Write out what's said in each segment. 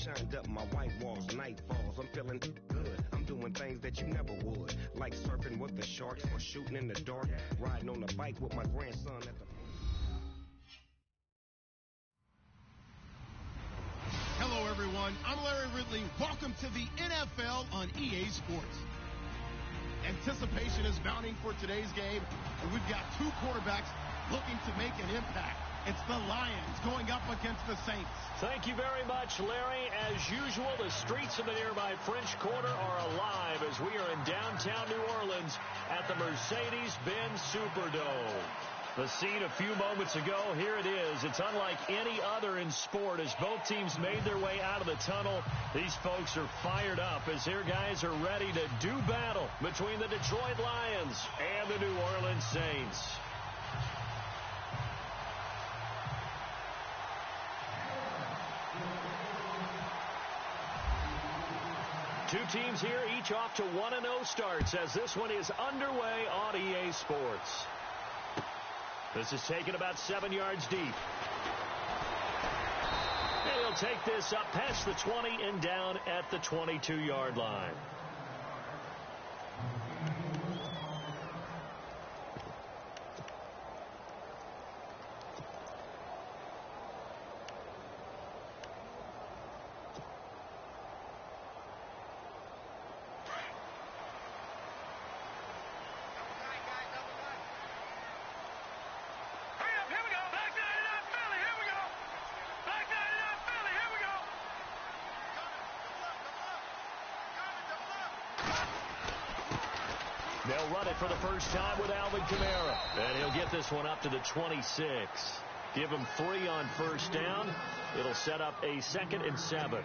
shined up my white walls, night falls. I'm feeling good. I'm doing things that you never would, like surfing with the sharks or shooting in the dark, riding on a bike with my grandson at the... Hello, everyone. I'm Larry Ridley. Welcome to the NFL on EA Sports. Anticipation is mounting for today's game, and we've got two quarterbacks looking to make an impact. It's the Lions going up against the Saints. Thank you very much, Larry. As usual, the streets of the nearby French Quarter are alive as we are in downtown New Orleans at the Mercedes-Benz Superdome. The scene a few moments ago, here it is. It's unlike any other in sport as both teams made their way out of the tunnel. These folks are fired up as their guys are ready to do battle between the Detroit Lions and the New Orleans Saints. Two teams here, each off to 1-0 starts as this one is underway on EA Sports. This is taken about 7 yards deep. And he'll take this up past the 20 and down at the 22-yard line. They'll run it for the first time with Alvin Kamara. And he'll get this one up to the 26. Give him 3 on first down. It'll set up a 2nd and 7.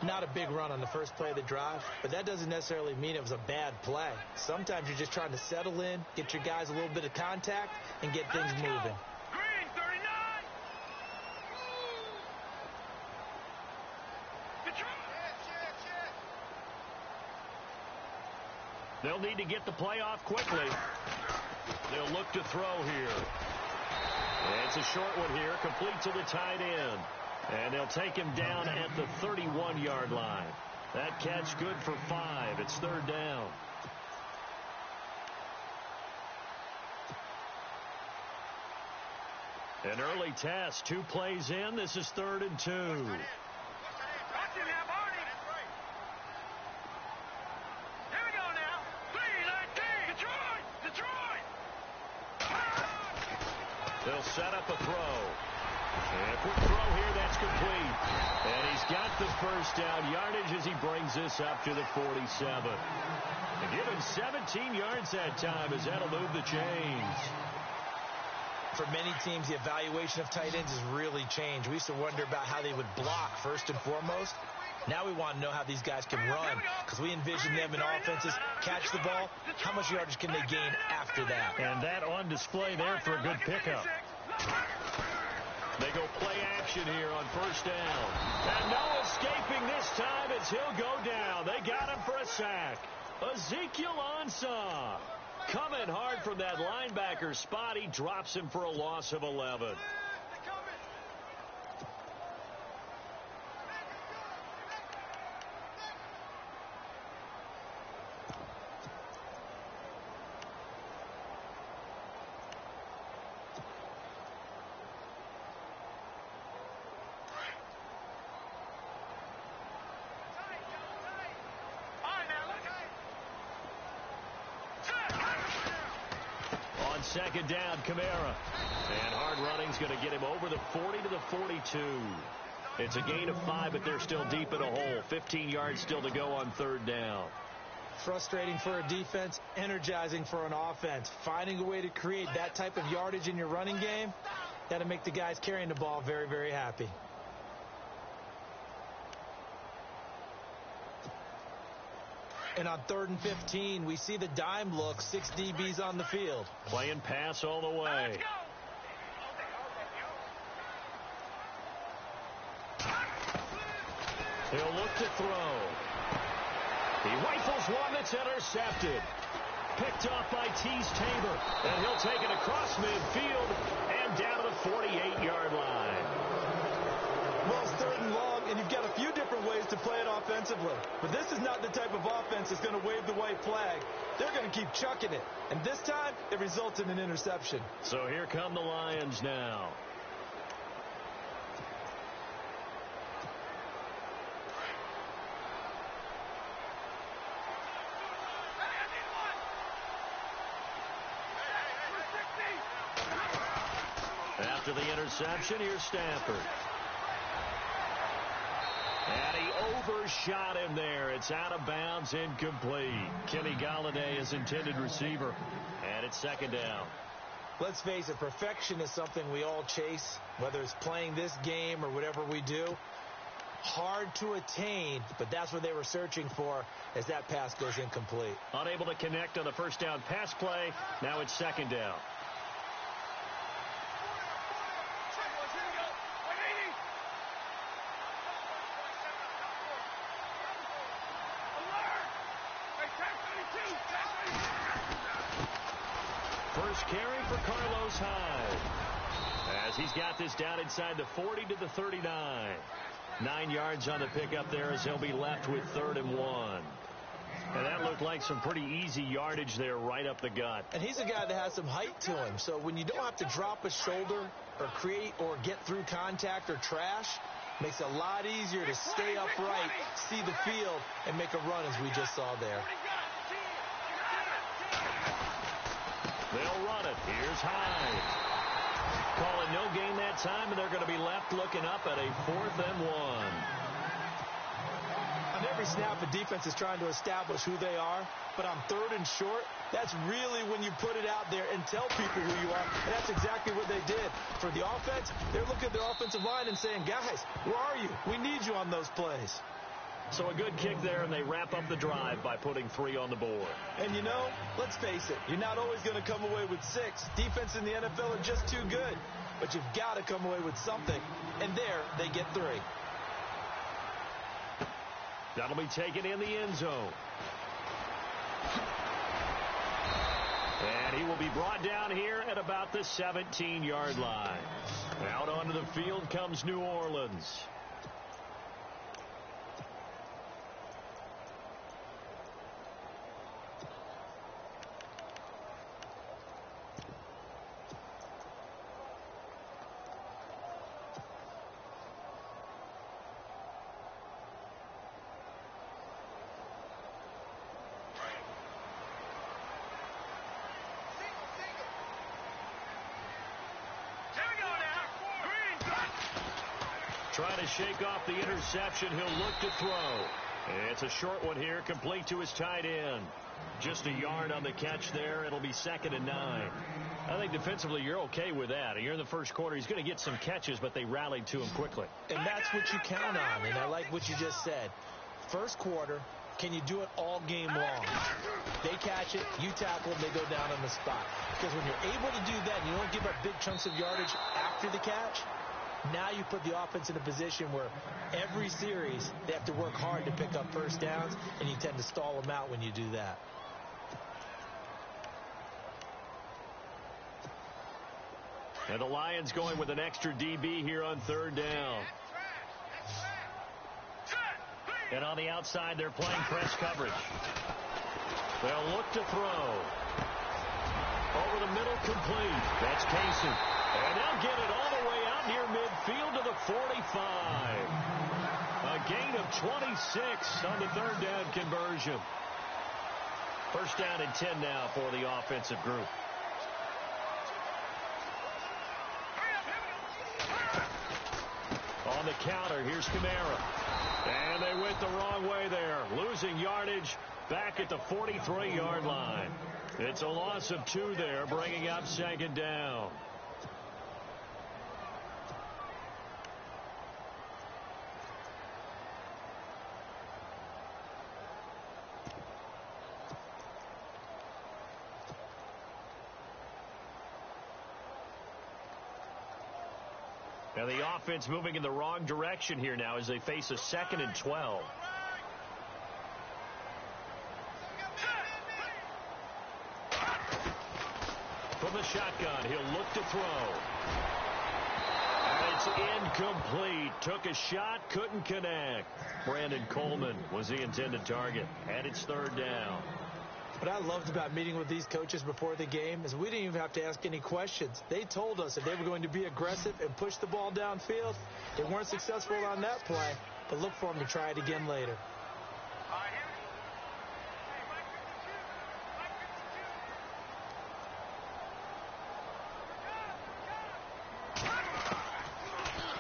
Not a big run on the first play of the drive, but that doesn't necessarily mean it was a bad play. Sometimes you're just trying to settle in, get your guys a little bit of contact, and get things moving. Green, 39! They'll need to get the play off quickly. They'll look to throw here. It's a short one here, complete to the tight end. And they'll take him down at the 31-yard line. That catch good for 5. It's 3rd down. An early test, 2 plays in. This is 3rd and 2. They'll set up a throw. And a quick throw here, that's complete. And he's got the first down yardage as he brings this up to the 47. And give him 17 yards that time as that'll move the chains. For many teams, the evaluation of tight ends has really changed. We used to wonder about how they would block first and foremost. Now we want to know how these guys can run because we envision them in offenses catch the ball. How much yardage can they gain after that? And that on display there for a good pickup. They go play action here on first down. And no escaping this time as he'll go down. They got him for a sack. Ezekiel Ansah coming hard from that linebacker spot. He drops him for a loss of 11. Second down, Kamara. And hard running's going to get him over the 40 to the 42. It's a gain of 5, but they're still deep in a hole. 15 yards still to go on 3rd down. Frustrating for a defense, energizing for an offense. Finding a way to create that type of yardage in your running game, that'll make the guys carrying the ball very, very happy. And on 3rd and 15, we see the dime look, 6 DBs on the field. Playing pass all the way. He'll look to throw. He rifles one that's intercepted. Picked off by Tease Tabor. And he'll take it across midfield and down to the 48-yard line. Well, it's 3rd and long, and you've got a few different defensively. But this is not the type of offense that's going to wave the white flag. They're going to keep chucking it. And this time, it results in an interception. So here come the Lions now. After the interception, here's Stafford. And he overshot him there. It's out of bounds, incomplete. Kenny Golladay is intended receiver. And it's second down. Let's face it, perfection is something we all chase, whether it's playing this game or whatever we do. Hard to attain, but that's what they were searching for as that pass goes incomplete. Unable to connect on the first down pass play. Now it's second down. First carry for Carlos Hyde, as he's got this down inside the 40 to the 39. 9 yards on the pickup there, as he'll be left with 3rd and 1. And that looked like some pretty easy yardage there right up the gut. And he's a guy that has some height to him, so when you don't have to drop a shoulder or create or get through contact or trash, makes it a lot easier to stay upright, see the field, and make a run as we just saw there. They'll run it. Here's Hyde. Calling no gain that time, and they're going to be left looking up at a 4th and 1. On every snap, a defense is trying to establish who they are, but on 3rd and short, that's really when you put it out there and tell people who you are, and that's exactly what they did. For the offense, they're looking at their offensive line and saying, guys, where are you? We need you on those plays. So a good kick there, and they wrap up the drive by putting 3 on the board. And you know, let's face it, you're not always going to come away with 6. Defense in the NFL are just too good. But you've got to come away with something. And there, they get 3. That'll be taken in the end zone. And he will be brought down here at about the 17-yard line. Out onto the field comes New Orleans. Trying to shake off the interception. He'll look to throw. It's a short one here, complete to his tight end. Just a yard on the catch there. It'll be 2nd and 9. I think defensively you're okay with that. You're in the first quarter. He's going to get some catches, but they rallied to him quickly. And that's what you count on, and I like what you just said. First quarter, can you do it all game long? They catch it, you tackle them, they go down on the spot. Because when you're able to do that and you don't give up big chunks of yardage after the catch, now you put the offense in a position where every series they have to work hard to pick up first downs, and you tend to stall them out when you do that. And the Lions going with an extra DB here on 3rd down. And on the outside, they're playing press coverage. They'll look to throw. Over the middle, complete. That's Casey. And they'll get it all the way out near midfield to the 45. A gain of 26 on the 3rd down conversion. First down and 10 now for the offensive group. On the counter, here's Kamara. And they went the wrong way there. Losing yardage back at the 43-yard line. It's a loss of 2 there, bringing up 2nd down. And the offense moving in the wrong direction here now as they face a 2nd and 12. From the shotgun, he'll look to throw. And it's is incomplete. Took a shot, couldn't connect. Brandon Coleman was the intended target, and it's third down. What I loved about meeting with these coaches before the game is we didn't even have to ask any questions. They told us that they were going to be aggressive and push the ball downfield. They weren't successful on that play, but look for them to try it again later.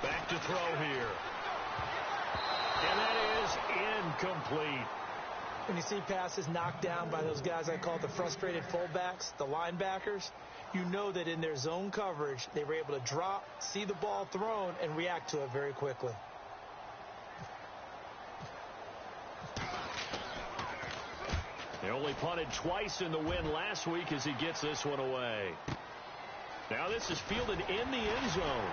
Back to throw here. And that is incomplete. When you see passes knocked down by those guys I call the frustrated fullbacks, the linebackers, you know that in their zone coverage, they were able to drop, see the ball thrown, and react to it very quickly. They only punted twice in the win last week as he gets this one away. Now this is fielded in the end zone.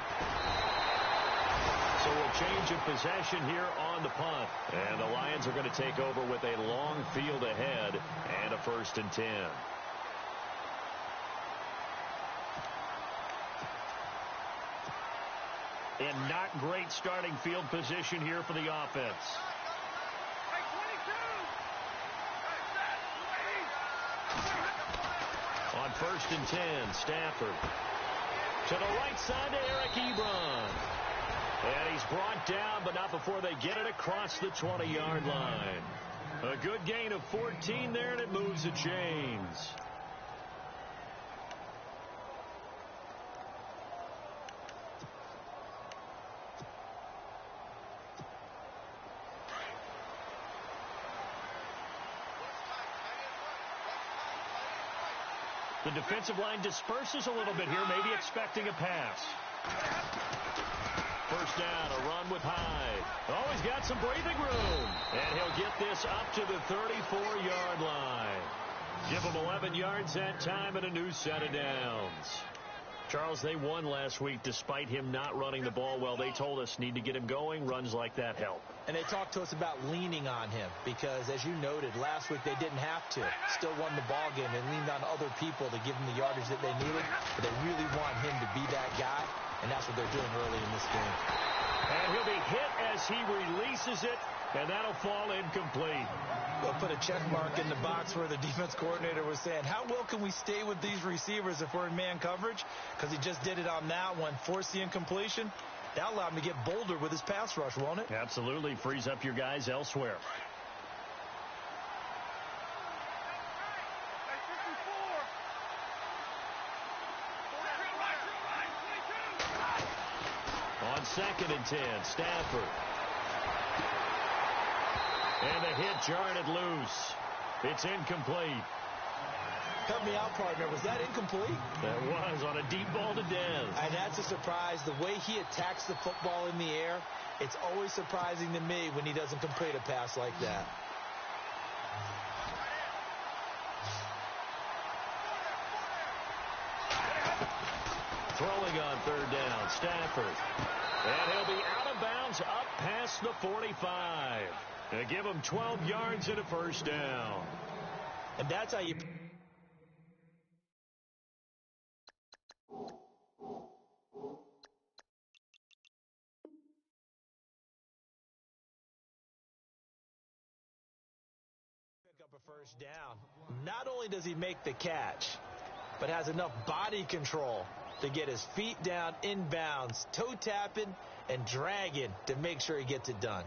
So a change of possession here on the punt. And the Lions are going to take over with a long field ahead and a 1st and 10. And not great starting field position here for the offense. On 1st and 10, Stafford. To the right side to Eric Ebron. And he's brought down, but not before they get it across the 20-yard line. A good gain of 14 there, and it moves the chains. The defensive line disperses a little bit here, maybe expecting a pass. First down, a run with Hyde. Oh, he's got some breathing room. And he'll get this up to the 34-yard line. Give him 11 yards that time and a new set of downs. Charles, they won last week despite him not running the ball well. They told us need to get him going. Runs like that help. And they talked to us about leaning on him because, as you noted, last week they didn't have to. Still won the ball game. They leaned on other people to give them the yardage that they needed. But they really want him to be that guy, and that's what they're doing early in this game. And he'll be hit as he releases it, and that'll fall incomplete. We'll put a check mark in the box where the defense coordinator was saying, how well can we stay with these receivers if we're in man coverage? Because he just did it on that one, forced the incompletion. That'll allow him to get bolder with his pass rush, won't it? Absolutely. Frees up your guys elsewhere. On 2nd and 10, Stafford. And the hit jarred it loose. It's incomplete. Help me out, partner. Was that incomplete? That was on a deep ball to Dez. And that's a surprise. The way he attacks the football in the air, it's always surprising to me when he doesn't complete a pass like that. Throwing on 3rd down, Stafford. And he'll be out of bounds up past the 45. And give him 12 yards and a 1st down. And that's how you... pick up a 1st down. Not only does he make the catch, but has enough body control to get his feet down inbounds, toe tapping and dragging to make sure he gets it done.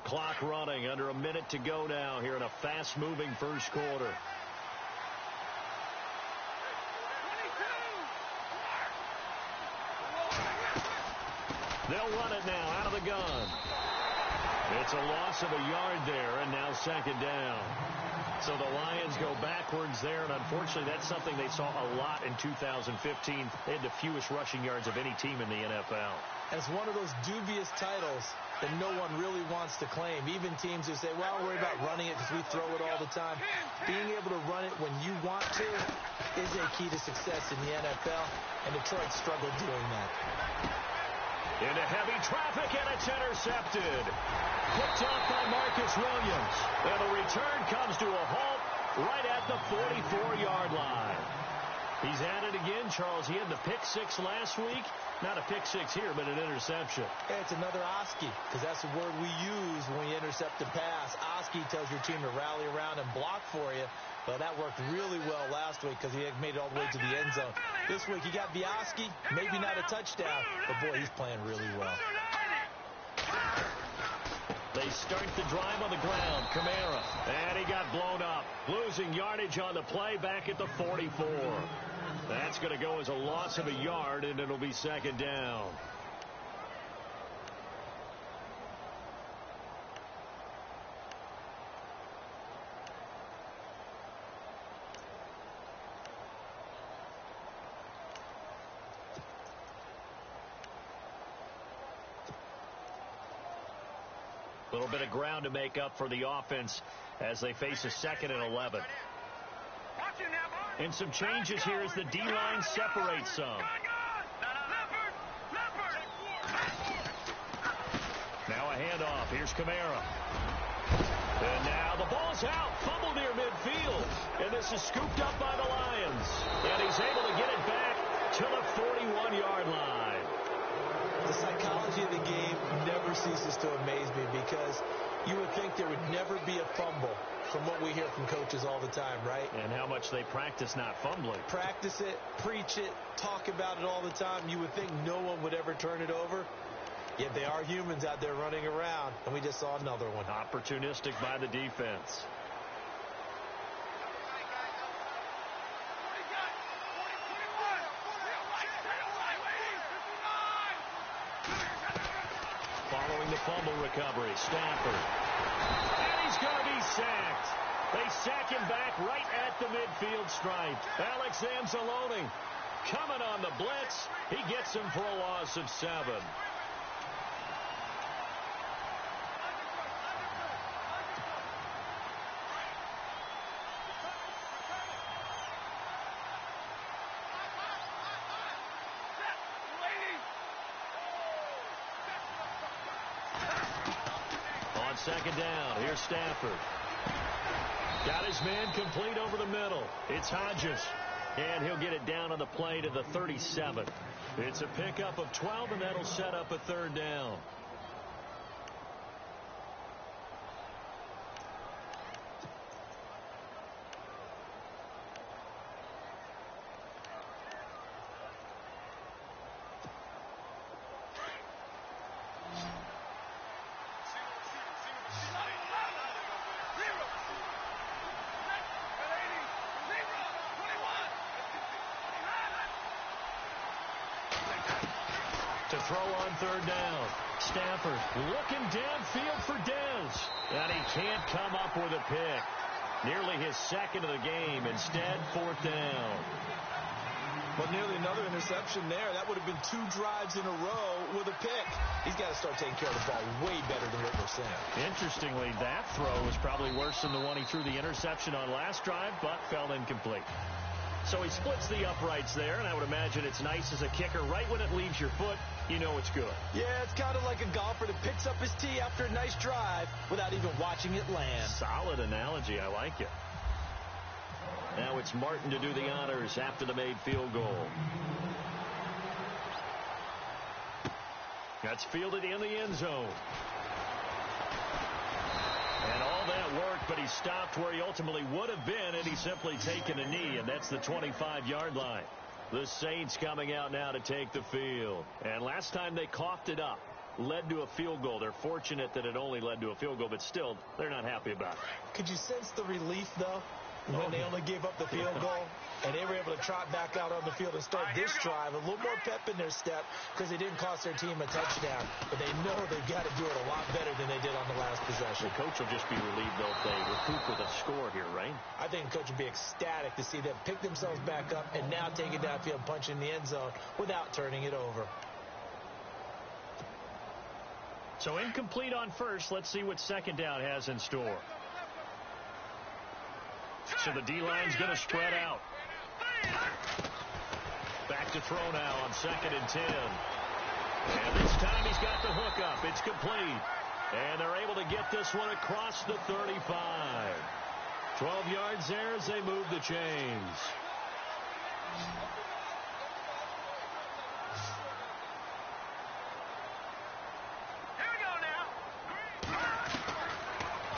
Clock running, under a minute to go now here in a fast-moving first quarter. They'll run it now out of the gun. It's a loss of a yard there, and now 2nd down. So the Lions go backwards there, and unfortunately that's something they saw a lot in 2015. They had the fewest rushing yards of any team in the NFL. It's one of those dubious titles that no one really wants to claim. Even teams who say, well, I'll worry about running it because we throw it all the time. Being able to run it when you want to is a key to success in the NFL, and Detroit struggled doing that. Into heavy traffic, and it's intercepted. Picked off by Marcus Williams. And the return comes to a halt right at the 44-yard line. He's at it again, Charles. He had the pick six last week. Not a pick six here, but an interception. Hey, it's another Oski, because that's the word we use when we intercept the pass. Oski tells your team to rally around and block for you. Well, that worked really well last week because he had made it all the way to the end zone. This week, he got the Oski, maybe not a touchdown, but, boy, he's playing really well. They start the drive on the ground. Kamara, and he got blown up. Losing yardage on the play back at the 44. That's going to go as a loss of a yard, and it'll be second down. A little bit of ground to make up for the offense as they face a 2nd and 11. And some changes here as the D-line separates some. Now a handoff. Here's Kamara. And now the ball's out. Fumble near midfield. And this is scooped up by the Lions. And he's able to get it back to the 41-yard line. The psychology of the game never ceases to amaze me because you would think there would never be a fumble from what we hear from coaches all the time, right? And how much they practice not fumbling. Practice it, preach it, talk about it all the time. You would think no one would ever turn it over. Yet they are humans out there running around, and we just saw another one. Opportunistic by the defense. Following the fumble recovery, Stafford. And he's going to be sacked. They sack him back right at the midfield stripe. Alex Anzalone coming on the blitz. He gets him for a loss of 7. On second down, here's Stafford. Got his man complete over the middle. It's Hodges. And he'll get it down on the play to the 37. It's a pickup of 12, and that'll set up a 3rd down. To throw on 3rd down. Stafford looking downfield for Dez. And he can't come up with a pick. Nearly his 2nd of the game. Instead, 4th down. But nearly another interception there. That would have been 2 drives in a row with a pick. He's got to start taking care of the ball way better than what we're saying. Interestingly, that throw was probably worse than the one he threw the interception on last drive, but fell incomplete. So he splits the uprights there, and I would imagine it's nice as a kicker. Right when it leaves your foot, you know it's good. Yeah, it's kind of like a golfer that picks up his tee after a nice drive without even watching it land. Solid analogy. I like it. Now it's Martin to do the honors after the made field goal. That's fielded in the end zone. And all that worked, but he stopped where he ultimately would have been, and he's simply taken a knee, and that's the 25-yard line. The Saints coming out now to take the field. And last time they coughed it up, led to a field goal. They're fortunate that it only led to a field goal, but still, they're not happy about it. Could you sense the relief, though, when they only gave up the field goal? And they were able to trot back out on the field and start this drive. A little more pep in their step because they didn't cost their team a touchdown. But they know they've got to do it a lot better than they did on the last possession. The coach will just be relieved, though, if they recoup with a score here, right? I think the coach would be ecstatic to see them pick themselves back up and now take it downfield, punch in the end zone without turning it over. So incomplete on first. Let's see what second down has in store. So the D-line's going to spread out. Back to throw now on 2nd and 10. And this time he's got the hook up. It's complete. And they're able to get this one across the 35. 12 yards there as they move the chains.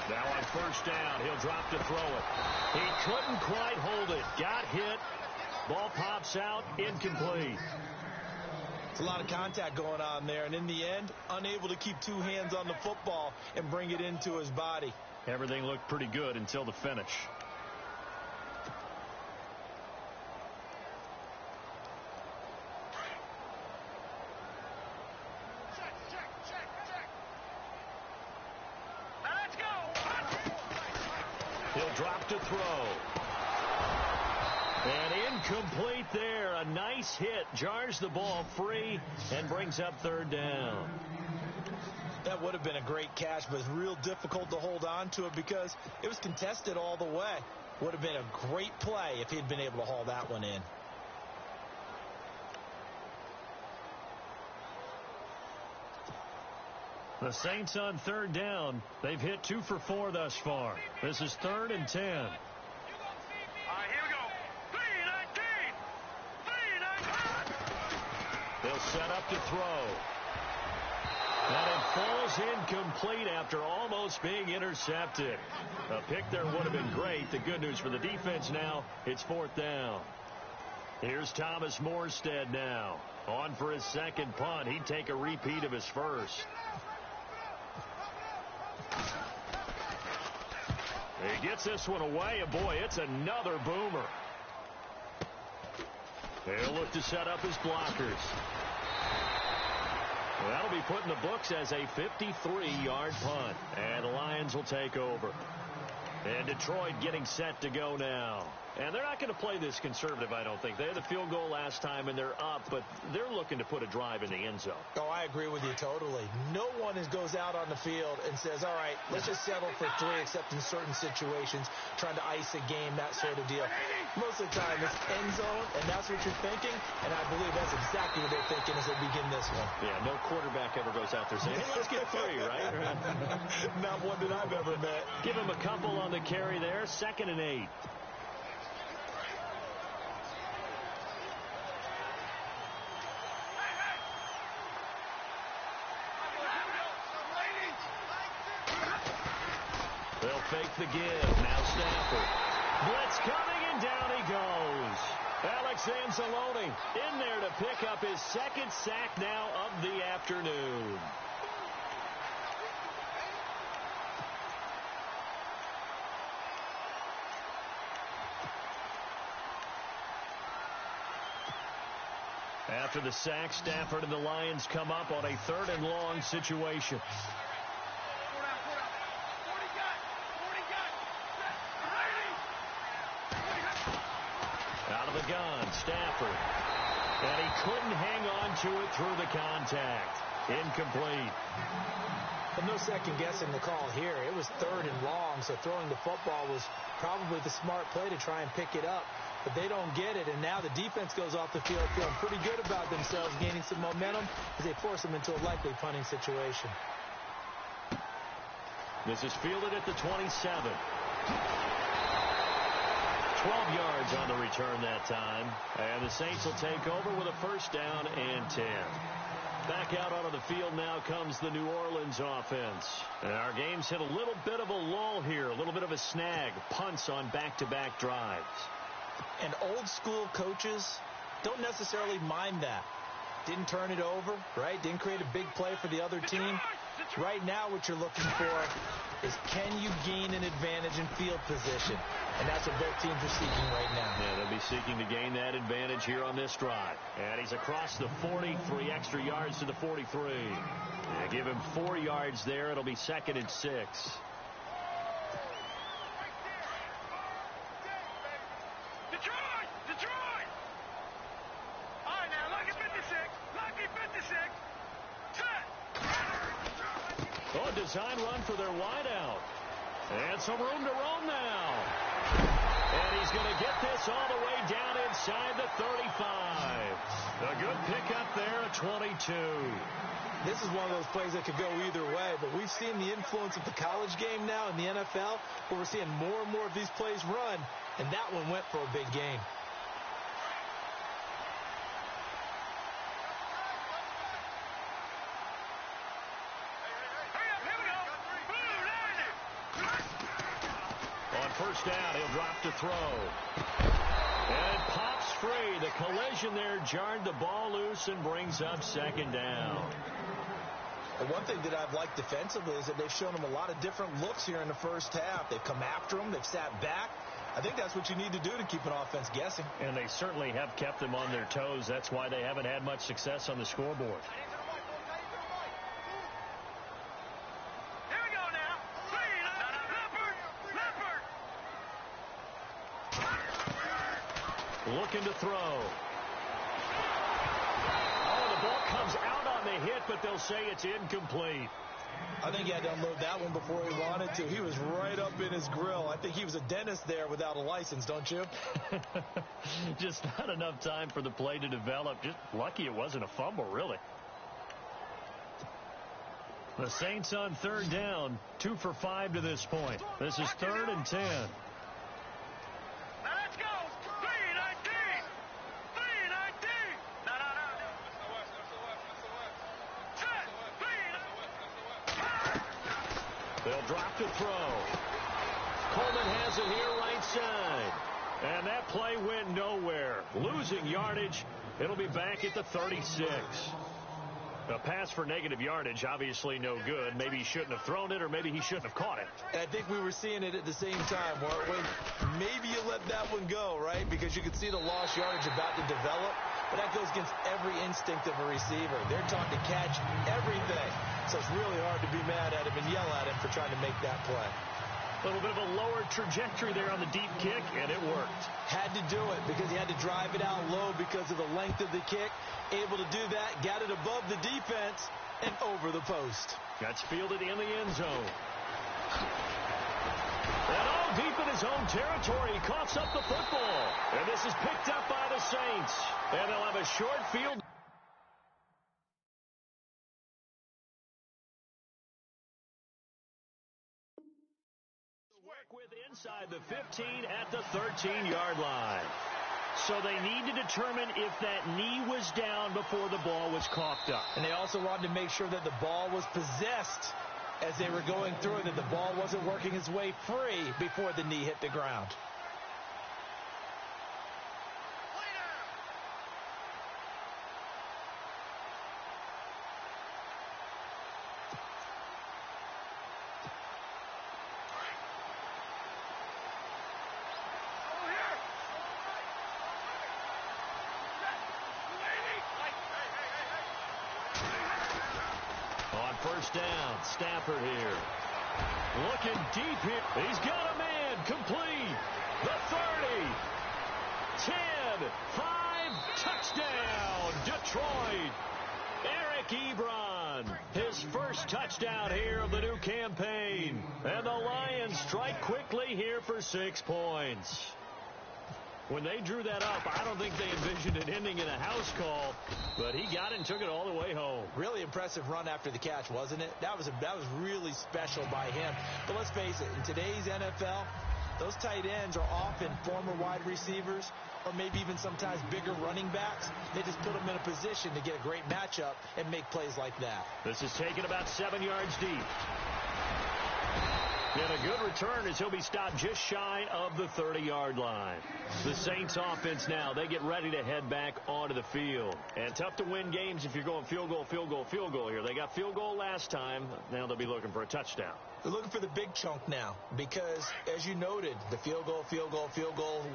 Now on first down, he'll drop to throw it. He couldn't quite hold it. Got hit. Ball pops out, incomplete. It's a lot of contact going on there, and in the end, unable to keep two hands on the football and bring it into his body. Everything looked pretty good until the finish. He'll drop to throw. And incomplete there. A nice hit. Jars the ball free and brings up third down. That would have been a great catch, but it's real difficult to hold on to it because it was contested all the way. Would have been a great play if he'd been able to haul that one in. The Saints on third down. They've hit 2 for 4 thus far. This is 3rd and 10. All right, here we go. 3-19. They'll set up to throw. And it falls incomplete after almost being intercepted. A pick there would have been great. The good news for the defense now, it's 4th down. Here's Thomas Morstead now. On for his second punt. He'd take a repeat of his first. He gets this one away, and boy, it's another boomer. They'll look to set up his blockers. Well, that'll be put in the books as a 53-yard punt, and the Lions will take over. And Detroit getting set to go now. And they're not going to play this conservative, I don't think. They had the field goal last time, and they're up, but they're looking to put a drive in the end zone. Oh, I agree with you totally. No one goes out on the field and says, all right, let's just settle for 3, except in certain situations, trying to ice a game, that sort of deal. Most of the time, it's end zone, and that's what you're thinking, and I believe that's exactly what they're thinking as they begin this one. Yeah, no quarterback ever goes out there saying, hey, let's get 3, right? Not one that I've ever met. Give him a couple on the carry there, 2nd and 8. They'll fake the give. Now Stafford. Blitz coming, and down he goes. Alex Anzalone in there to pick up his 2nd sack now of the afternoon. After the sack, Stafford and the Lions come up on a 3rd and long situation. Out of the gun, Stafford. And he couldn't hang on to it through the contact. Incomplete. But no second guessing the call here. It was 3rd and long, so throwing the football was probably the smart play to try and pick it up. But they don't get it, and now the defense goes off the field feeling pretty good about themselves, gaining some momentum as they force them into a likely punting situation. This is fielded at the 27. 12 yards on the return that time. And the Saints will take over with a 1st down and 10. Back out onto the field now comes the New Orleans offense. And our game's hit a little bit of a lull here, a little bit of a snag. Punts on back-to-back drives. And old school coaches don't necessarily mind that. Didn't turn it over, right? Didn't create a big play for the other team. Right now what you're looking for is, can you gain an advantage in field position? And that's what both teams are seeking right now. Yeah, they'll be seeking to gain that advantage here on this drive. And he's across the 40, 3 extra yards to the 43. Yeah, give him 4 yards there. It'll be 2nd and 6. Detroit! All right, now, lucky 56. Lucky 56. Oh, design run for their wideout. And some room to roam now. And he's going to get this all the way down inside the 35. A good pickup there at 22. This is one of those plays that could go either way, but we've seen the influence of the college game now in the NFL, where we're seeing more and more of these plays run, and that one went for a big gain. On first down, he'll drop to throw. And it pops free. The collision there jarred the ball loose and brings up second down. And one thing that I've liked defensively is that they've shown him a lot of different looks here in the first half. They've come after him. They've sat back. I think that's what you need to do to keep an offense guessing. And they certainly have kept them on their toes. That's why they haven't had much success on the scoreboard. Looking to throw. Oh, the ball comes out on the hit, but they'll say it's incomplete. I think he had to unload that one before he wanted to. He was right up in his grill. I think he was a dentist there without a license, don't you? Just not enough time for the play to develop. Just lucky it wasn't a fumble, really. The Saints on third down, 2 for 5 to this point. This is 3rd and 10. They'll drop to throw. Coleman has it here right side. And that play went nowhere. Losing yardage. It'll be back at the 36. A pass for negative yardage, obviously no good. Maybe he shouldn't have thrown it, or maybe he shouldn't have caught it. I think we were seeing it at the same time, weren't we? Maybe you let that one go, right? Because you could see the lost yardage about to develop. But that goes against every instinct of a receiver. They're taught to catch everything. So it's really hard to be mad at him and yell at him for trying to make that play. A little bit of a lower trajectory there on the deep kick, and it worked. Had to do it because he had to drive it out low because of the length of the kick. Able to do that, got it above the defense and over the post. That's fielded in the end zone. And all deep in his own territory, he coughs up the football. And this is picked up by the Saints. And they'll have a short field. Work with inside the 15 at the 13-yard line. So they need to determine if that knee was down before the ball was coughed up. And they also wanted to make sure that the ball was possessed as they were going through it, that the ball wasn't working its way free before the knee hit the ground. First down, Stafford here. Looking deep here. He's got a man complete. The 30. 10. 5. Touchdown. Detroit. Eric Ebron. His first touchdown here of the new campaign. And the Lions strike quickly here for 6 points. When they drew that up, I don't think they envisioned it ending in a house call, but he got it and took it all the way home. Really impressive run after the catch, wasn't it? That was really special by him. But let's face it, in today's NFL, those tight ends are often former wide receivers or maybe even sometimes bigger running backs. They just put them in a position to get a great matchup and make plays like that. This is taken about 7 yards deep. And a good return as he'll be stopped just shy of the 30-yard line. The Saints offense now, they get ready to head back onto the field. And tough to win games if you're going field goal, field goal, field goal here. They got field goal last time. Now they'll be looking for a touchdown. They're looking for the big chunk now because, as you noted, the field goal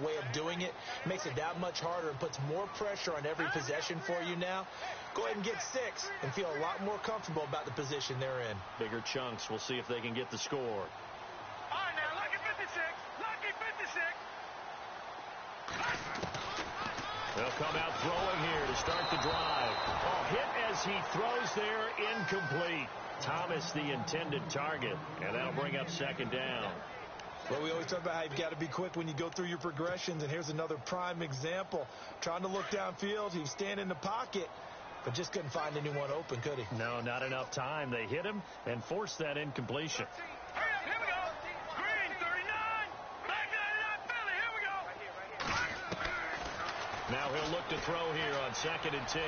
way of doing it makes it that much harder and puts more pressure on every possession for you now. Go ahead and get 6 and feel a lot more comfortable about the position they're in. Bigger chunks. We'll see if they can get the score. All right, now, lucky 56. Lucky 56. They'll come out throwing here to start the drive. Oh, hit as he throws there, incomplete. Thomas the intended target, and that'll bring up second down. Well, we always talk about how you've got to be quick when you go through your progressions, and here's another prime example. Trying to look downfield, he's standing in the pocket, but just couldn't find anyone open, could he? No, not enough time. They hit him and forced that incompletion. Hurry up, here we go. Green, 39. Back to that, Philly. Here we go. Now he'll look to throw here on 2nd and 10.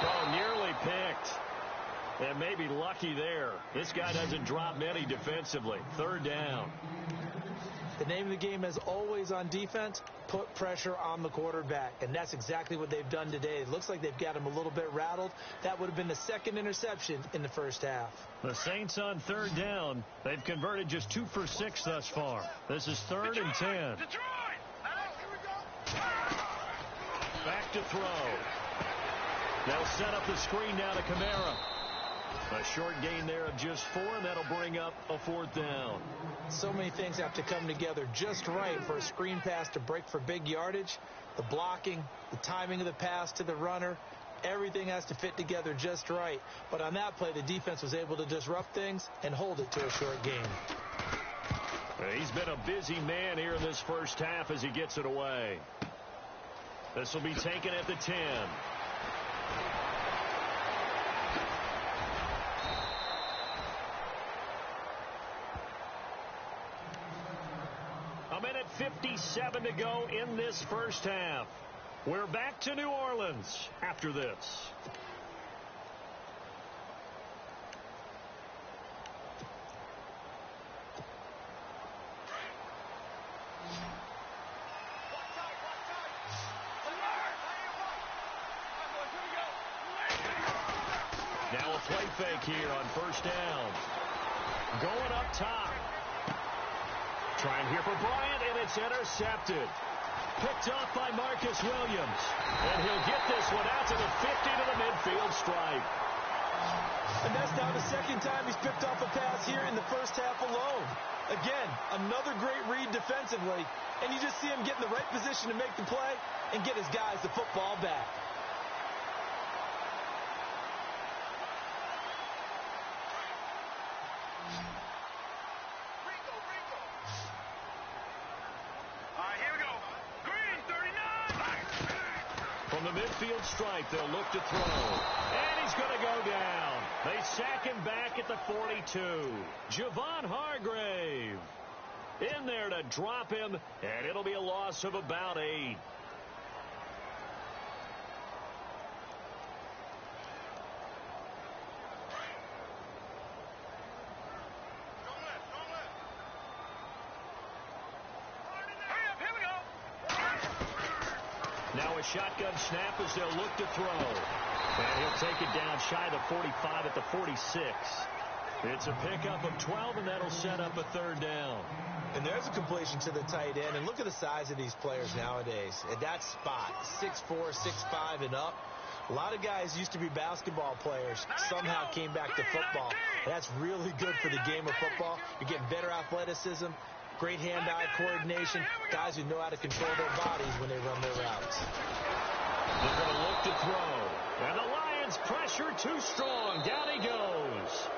Oh, nearly picked. And maybe lucky there. This guy doesn't drop many defensively. 3rd down. The name of the game, as always on defense, put pressure on the quarterback. And that's exactly what they've done today. It looks like they've got him a little bit rattled. That would have been the 2nd interception in the first half. The Saints on 3rd down. They've converted just 2 for 6 thus far. This is 3rd and 10. Detroit. Here we go. Back to throw. They'll set up the screen now to Kamara. A short gain there of just 4, and that'll bring up a 4th down. So many things have to come together just right for a screen pass to break for big yardage. The blocking, the timing of the pass to the runner, everything has to fit together just right. But on that play, the defense was able to disrupt things and hold it to a short gain. He's been a busy man here in this first half as he gets it away. This will be taken at the 10. A minute 57 to go in this first half. We're back to New Orleans after this. Now a play fake here on 1st down. Going up top. Trying here for Bryant, and it's intercepted. Picked off by Marcus Williams. And he'll get this one out to the 50 to the midfield stripe. And that's now the 2nd time he's picked off a pass here in the first half alone. Again, another great read defensively. And you just see him get in the right position to make the play and get his guys the football back. From the midfield stripe, they'll look to throw. And he's going to go down. They sack him back at the 42. Javon Hargrave in there to drop him, and it'll be a loss of about 8. Now a shotgun snap as they'll look to throw. And he'll take it down shy of the 45 at the 46. It's a pickup of 12, and that'll set up a 3rd down. And there's a completion to the tight end. And look at the size of these players nowadays. At that spot, 6'4", 6'5", and up. A lot of guys used to be basketball players, somehow came back to football. And that's really good for the game of football. You're getting better athleticism, great hand-eye coordination, guys who know how to control their bodies when they run their routes. They're going to look to throw. And the Lions pressure too strong. Down he goes.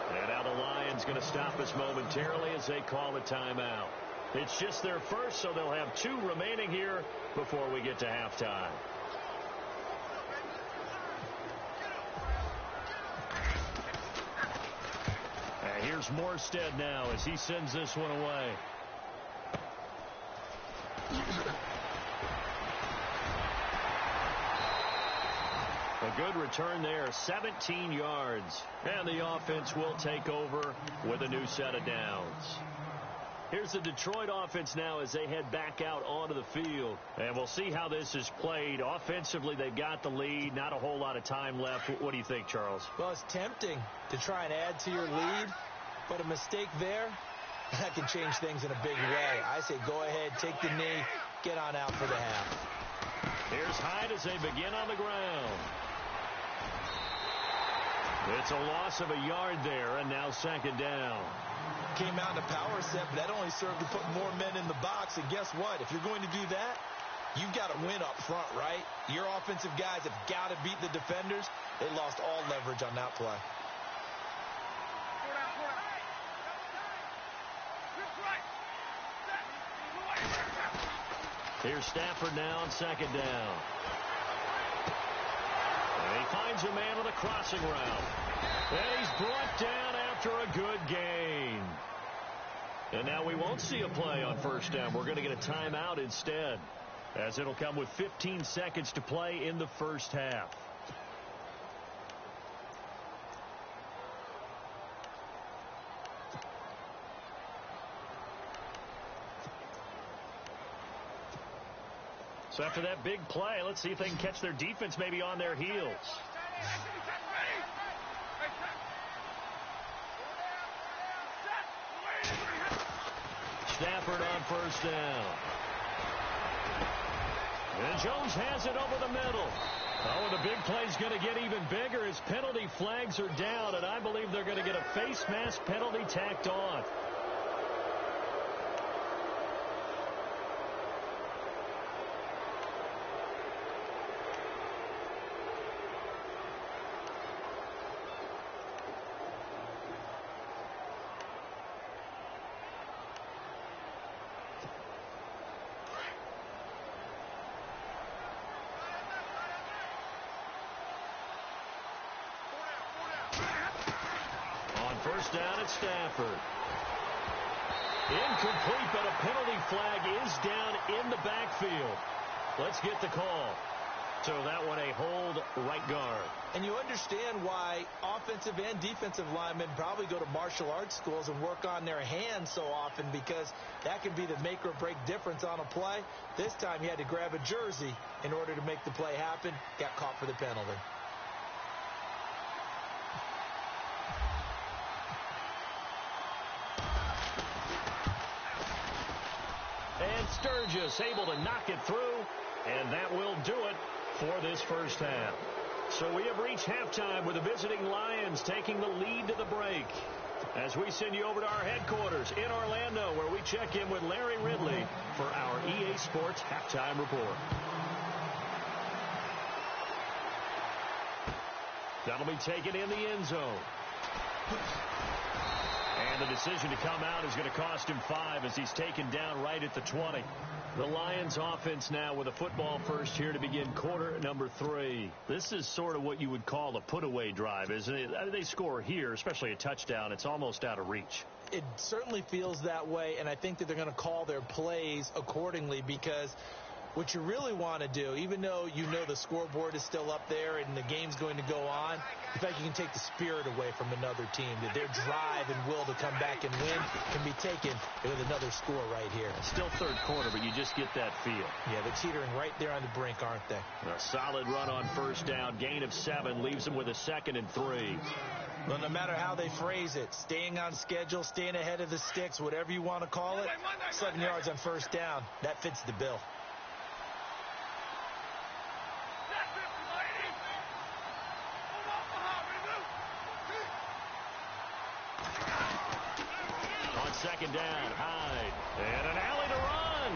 And now the Lions going to stop us momentarily as they call a timeout. It's just their first, so they'll have 2 remaining here before we get to halftime. And here's Morstead now as he sends this one away. A good return there, 17 yards. And the offense will take over with a new set of downs. Here's the Detroit offense now as they head back out onto the field. And we'll see how this is played. Offensively, they've got the lead. Not a whole lot of time left. What do you think, Charles? Well, it's tempting to try and add to your lead, but a mistake there, that can change things in a big way. I say go ahead, take the knee, get on out for the half. Here's Hyde as they begin on the ground. It's a loss of a yard there, and now 2nd down. Came out in a power set, but that only served to put more men in the box. And guess what? If you're going to do that, you've got to win up front, right? Your offensive guys have got to beat the defenders. They lost all leverage on that play. Here's Stafford now on second down. And he finds a man on the crossing route. And he's brought down after a good gain. And now we won't see a play on first down. We're going to get a timeout instead, as it'll come with 15 seconds to play in the first half. So after that big play, let's see if they can catch their defense maybe on their heels. Stafford on first down. And Jones has it over the middle. Oh, and the big play's going to get even bigger as penalty flags are down, and I believe they're going to get a face mask penalty tacked on. First down at Stafford. Incomplete, but a penalty flag is down in the backfield. Let's get the call. So that one a hold right guard. And you understand why offensive and defensive linemen probably go to martial arts schools and work on their hands so often, because that can be the make or break difference on a play. This time he had to grab a jersey in order to make the play happen. Got caught for the penalty. And Sturgis able to knock it through, and that will do it for this first half. So we have reached halftime with the visiting Lions taking the lead to the break, as we send you over to our headquarters in Orlando, where we check in with Larry Ridley for our EA Sports Halftime Report. That'll be taken in the end zone. And the decision to come out is going to cost him 5 as he's taken down right at the 20. The Lions offense now with a football first here to begin quarter number 3. This is sort of what you would call a put-away drive, isn't it? They score here, especially a touchdown. It's almost out of reach. It certainly feels that way, and I think that they're going to call their plays accordingly, because what you really want to do, even though you know the scoreboard is still up there and the game's going to go on, in fact, you can take the spirit away from another team. That their drive and will to come back and win can be taken with another score right here. Still third quarter, but you just get that feel. Yeah, they're teetering right there on the brink, aren't they? A solid run on first down. Gain of 7 leaves them with a 2nd and 3. Well, no matter how they phrase it, staying on schedule, staying ahead of the sticks, whatever you want to call it, 7 yards on first down, that fits the bill. Second down, Hyde, and an alley to run.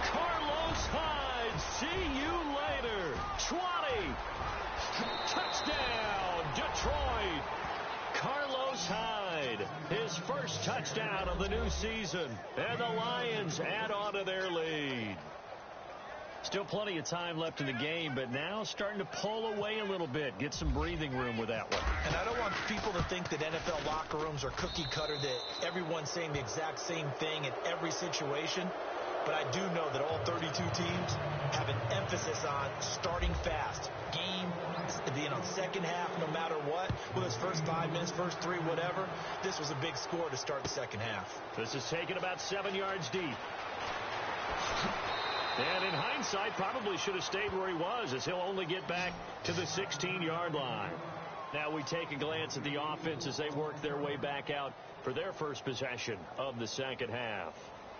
Carlos Hyde, see you later. 20, touchdown, Detroit. Carlos Hyde, his first touchdown of the new season, and the Lions add on to their lead. Still plenty of time left in the game, but now starting to pull away a little bit. Get some breathing room with that one. And I don't want people to think that NFL locker rooms are cookie cutter, that everyone's saying the exact same thing in every situation. But I do know that all 32 teams have an emphasis on starting fast. Game, second half, no matter what. Whether it's first 5 minutes, first 3, whatever. This was a big score to start the second half. This is taken about 7 yards deep. And in hindsight, probably should have stayed where he was, as he'll only get back to the 16-yard line. Now we take a glance at the offense as they work their way back out for their first possession of the second half.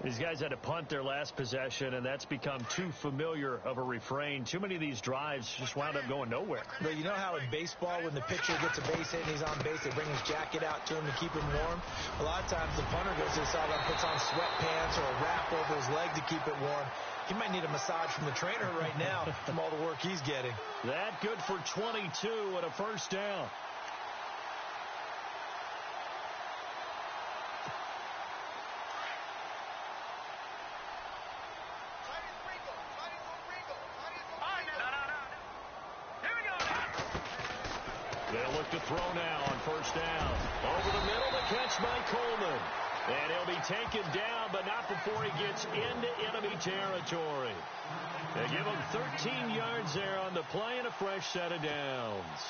These guys had to punt their last possession, and that's become too familiar of a refrain. Too many of these drives just wound up going nowhere. But you know how in baseball, when the pitcher gets a base hit and he's on base, they bring his jacket out to him to keep him warm? A lot of times the punter goes to the sideline, puts on sweatpants or a wrap over his leg to keep it warm. He might need a massage from the trainer right now from all the work he's getting. That good for 22 and a first down. They'll look to throw now on first down. Over the middle, the catch by Coleman. And he'll be taken down, but not before he gets into enemy territory. They give him 13 yards there on the play and a fresh set of downs.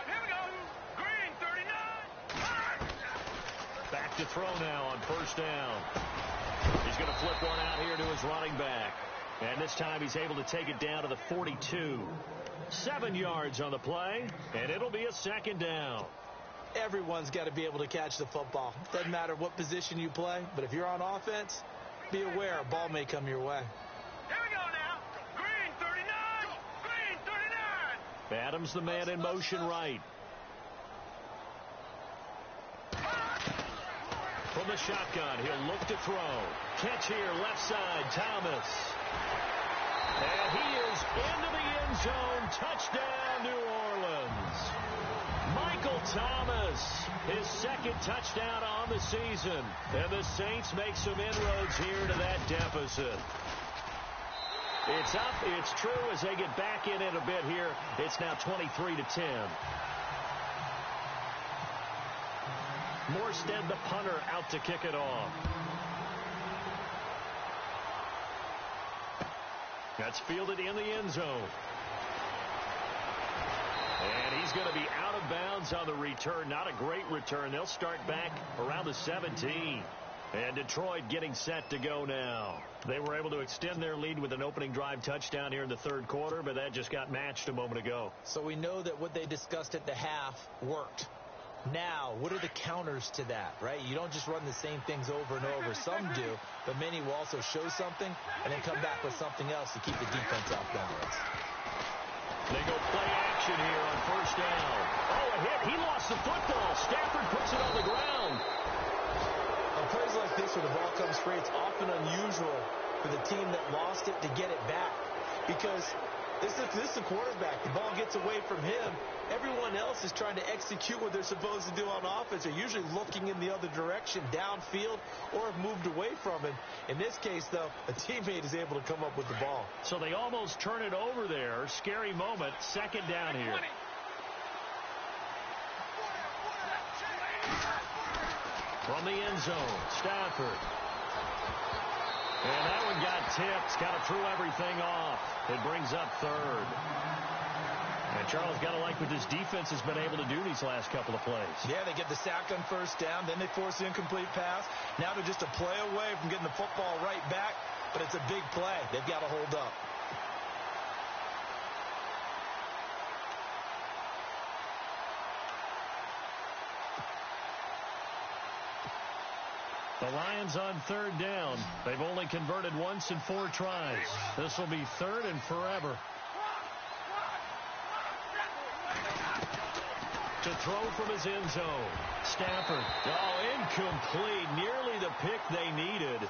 Here we go. Green, 39. Back to throw now on first down. He's going to flip one out here to his running back. And this time he's able to take it down to the 42. 7 yards on the play, and it'll be a second down. Everyone's got to be able to catch the football. Doesn't matter what position you play, but if you're on offense, be aware a ball may come your way. Here we go now. Green, 39. Green, 39. Adams the man in motion right. From the shotgun, he'll look to throw. Catch here, left side, Thomas. And he is into the end zone. Touchdown, New Orleans. Michael Thomas, his second touchdown on the season. And the Saints make some inroads here to that deficit. It's up, it's true as they get back in it a bit here. It's now 23-10. Morstead, the punter, out to kick it off. That's fielded in the end zone. And he's going to be out of bounds on the return. Not a great return. They'll start back around the 17. And Detroit getting set to go now. They were able to extend their lead with an opening drive touchdown here in the third quarter, but that just got matched a moment ago. So we know that what they discussed at the half worked. Now, what are the counters to that, right? You don't just run the same things over and over. Some do, but many will also show something and then come back with something else to keep the defense off balance. They go play action here on first down. Oh, a hit. He lost the football. Stafford puts it on the ground. On plays like this where the ball comes free, it's often unusual for the team that lost it to get it back because this is the quarterback. The ball gets away from him. Everyone else is trying to execute what they're supposed to do on offense. They're usually looking in the other direction, downfield, or have moved away from him. In this case, though, a teammate is able to come up with the ball. So they almost turn it over there. Scary moment. Second down here. From the end zone, Stafford. And that one got tipped. Kind of threw everything off. It brings up third. And Charles, got to like what this defense has been able to do these last couple of plays. Yeah, they get the sack on first down. Then they force the incomplete pass. Now they're just a play away from getting the football right back. But it's a big play. They've got to hold up. The Lions on third down. They've only converted once in 4 tries. This will be third and forever. To throw from his end zone. Stafford. Oh, incomplete. Nearly the pick they needed.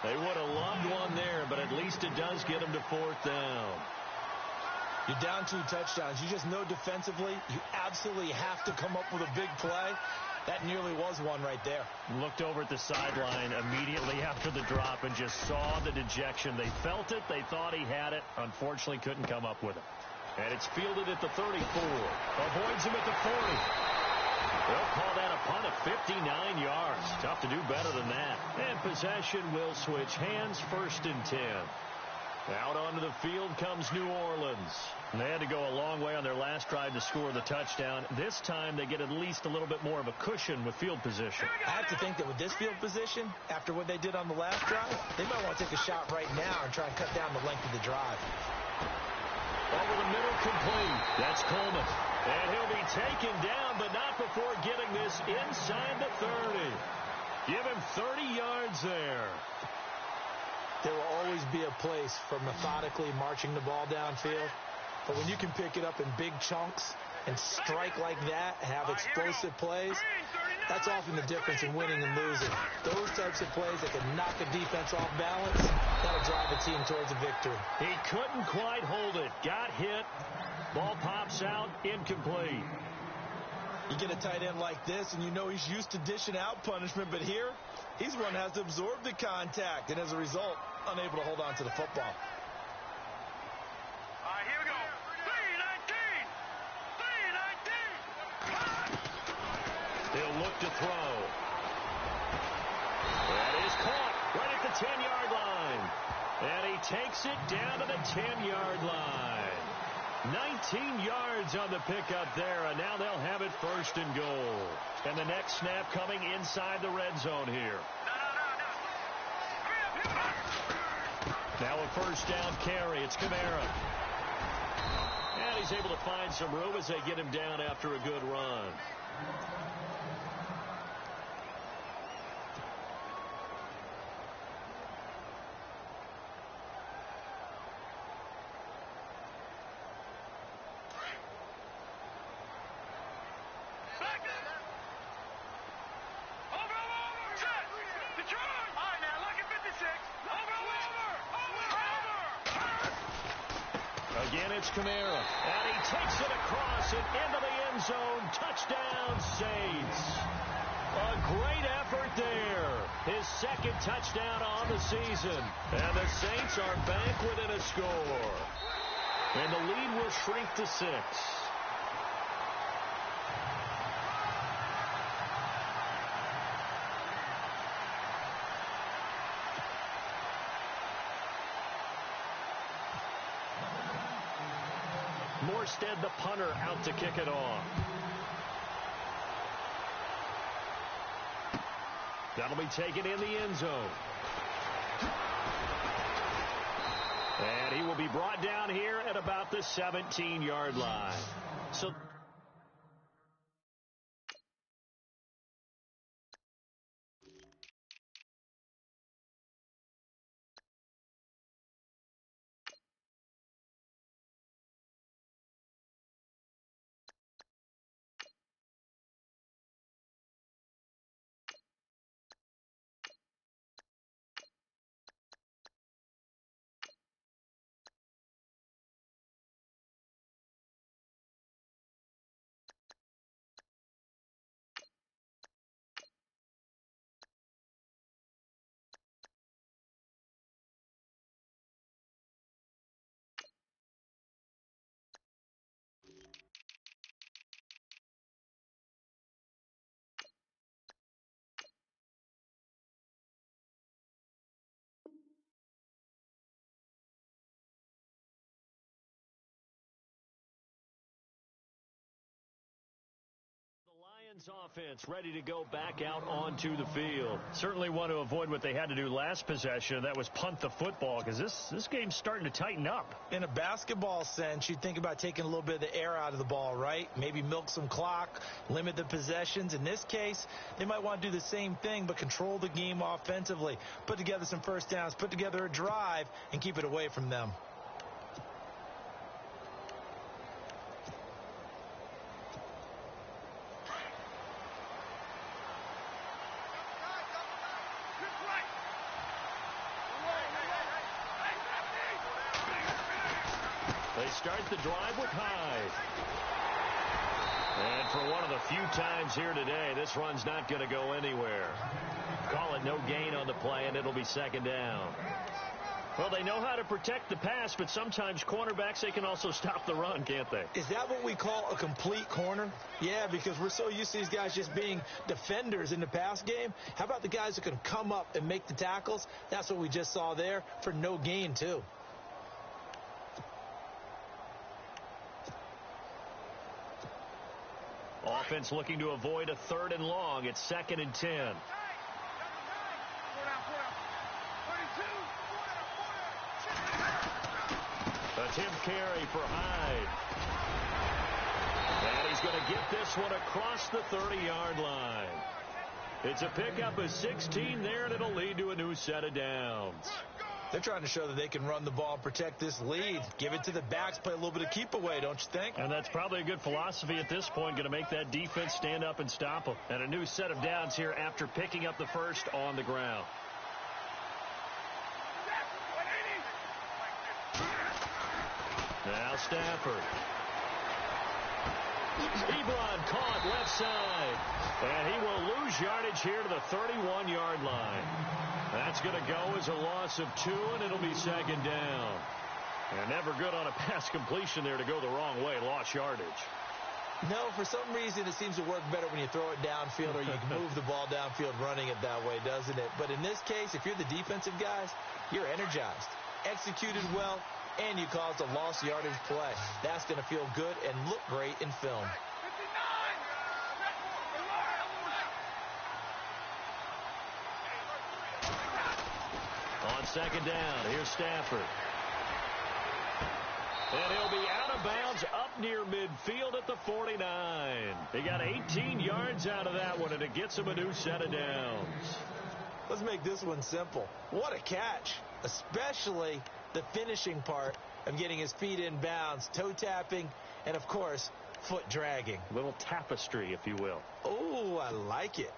They would have loved one there, but at least it does get them to fourth down. You're down 2 touchdowns. You just know defensively you absolutely have to come up with a big play. That nearly was one right there. Looked over at the sideline immediately after the drop and just saw the dejection. They felt it. They thought he had it. Unfortunately, couldn't come up with it. And it's fielded at the 34. Avoids him at the 40. They'll call that a punt of 59 yards. Tough to do better than that. And possession will switch hands, 1st and 10. Out onto the field comes New Orleans. And they had to go a long way on their last drive to score the touchdown. This time they get at least a little bit more of a cushion with field position. I have to think that with this field position, after what they did on the last drive, they might want to take a shot right now and try and cut down the length of the drive. Over the middle, complete. That's Coleman. And he'll be taken down, but not before getting this inside the 30. Give him 30 yards there. There will always be a place for methodically marching the ball downfield. But when you can pick it up in big chunks and strike like that, have explosive plays, that's often the difference in winning and losing. Those types of plays that can knock a defense off balance, that'll drive a team towards a victory. He couldn't quite hold it. Got hit. Ball pops out. Incomplete. You get a tight end like this, and you know he's used to dishing out punishment, but here, he's one that has to absorb the contact, and as a result, unable to hold on to the football. to throw. That is caught right at the 10-yard line. And he takes it down to the 10-yard line. 19 yards on the pickup there, and now they'll have it first and goal. And the next snap coming inside the red zone here. Now a first down carry. It's Kamara. And he's able to find some room as they get him down after a good run. Again, it's Kamara, and he takes it across and into the end zone. Touchdown, Saints. A great effort there. His second touchdown on the season. And the Saints are back within a score. And the lead will shrink to 6. Morstead, the punter, out to kick it off. That'll be taken in the end zone. And he will be brought down here at about the 17-yard line. So offense ready to go back out onto the field. Certainly want to avoid what they had to do last possession. That was punt the football, because this game's starting to tighten up. In a basketball sense, you think about taking a little bit of the air out of the ball, right? Maybe milk some clock, limit the possessions. In this case, they might want to do the same thing, but control the game offensively. Put together some first downs, put together a drive, and keep it away from them. They start the drive with Hyde. And for one of the few times here today, this run's not going to go anywhere. Call it no gain on the play, and it'll be second down. Well, they know how to protect the pass, but sometimes cornerbacks, they can also stop the run, can't they? Is that what we call a complete corner? Yeah, because we're so used to these guys just being defenders in the pass game. How about the guys who can come up and make the tackles? That's what we just saw there for no gain, too. Offense looking to avoid a 3rd and long. It's 2nd and 10. Attempt carry for Hyde. And he's going to get this one across the 30-yard line. It's a pickup of 16 there, and it'll lead to a new set of downs. They're trying to show that they can run the ball and protect this lead. Give it to the backs, play a little bit of keep away, don't you think? And that's probably a good philosophy at this point, going to make that defense stand up and stop them. And a new set of downs here after picking up the first on the ground. Now Stafford. Ebron caught left side. And he will lose yardage here to the 31-yard line. That's going to go as a loss of 2, and it'll be second down. And never good on a pass completion there to go the wrong way. Lost yardage. No, for some reason it seems to work better when you throw it downfield or you can move the ball downfield running it that way, doesn't it? But in this case, if you're the defensive guys, you're energized, executed well, and you caused a lost yardage play. That's going to feel good and look great in film. On second down, here's Stafford. And he'll be out of bounds up near midfield at the 49. He got 18 yards out of that one, and it gets him a new set of downs. Let's make this one simple. What a catch, especially the finishing part of getting his feet in bounds, toe tapping, and, of course, foot dragging. A little tapestry, if you will. Oh, I like it.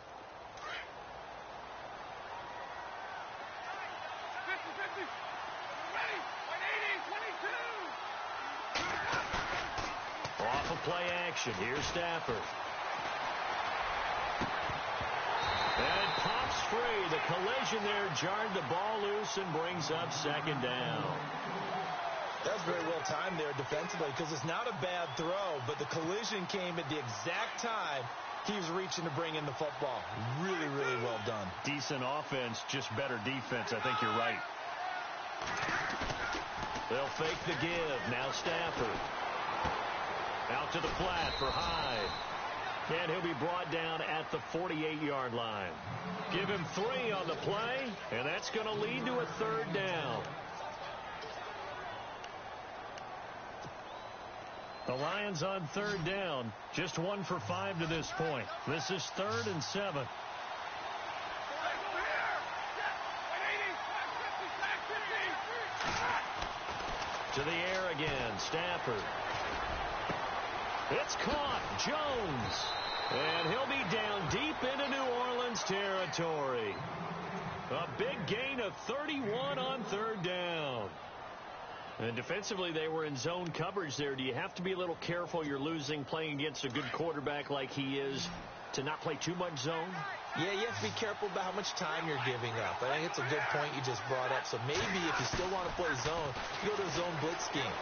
Off of play action. Here's Stafford. And it pops free. The collision there jarred the ball loose and brings up second down. That was very well timed there defensively because it's not a bad throw, but the collision came at the exact time he was reaching to bring in the football. Really, really well done. Decent offense, just better defense. I think you're right. They'll fake the give. Now Stafford. Out to the flat for Hyde. And he'll be brought down at the 48-yard line. Give him 3 on the play, and that's going to lead to a third down. The Lions on third down, just 1 for 5 to this point. This is 3rd and 7. To the air again, Stafford. It's caught, Jones. And he'll be down deep into New Orleans territory. A big gain of 31 on third down. And defensively, they were in zone coverage there. Do you have to be a little careful you're losing playing against a good quarterback like he is to not play too much zone? Yeah, you have to be careful about how much time you're giving up. I think it's a good point you just brought up. So maybe if you still want to play zone, you go to a zone blitz scheme.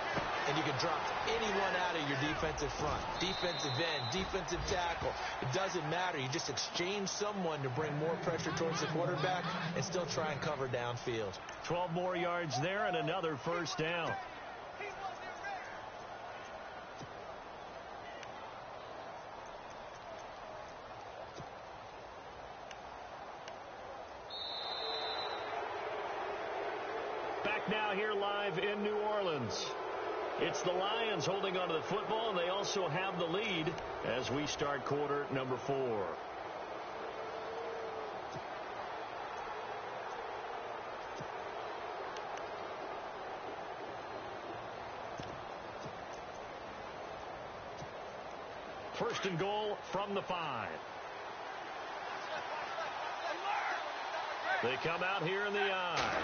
And you can drop anyone out of your defensive front. Defensive end, defensive tackle. It doesn't matter. You just exchange someone to bring more pressure towards the quarterback and still try and cover downfield. 12 more yards there and another first down. Back now here live in New Orleans. It's the Lions holding onto the football, and they also have the lead as we start quarter number 4. First and goal from the 5. They come out here in the eye.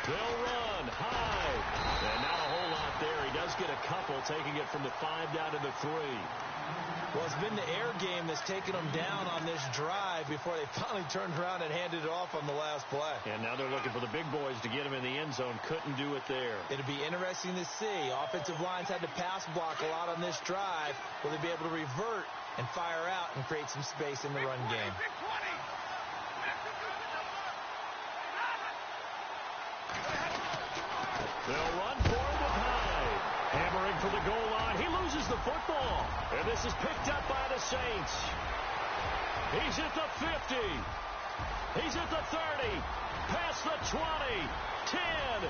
They'll run high. And not a whole lot there. He does get a couple, taking it from the 5 down to the 3. Well, it's been the air game that's taken them down on this drive before they finally turned around and handed it off on the last play. And now they're looking for the big boys to get him in the end zone. Couldn't do it there. It'll be interesting to see. Offensive lines had to pass block a lot on this drive. Will they be able to revert and fire out and create some space in the run game? They'll run for it with Hyde. Hammering for the goal line. He loses the football. And this is picked up by the Saints. He's at the 50. He's at the 30. Past the 20. 10. And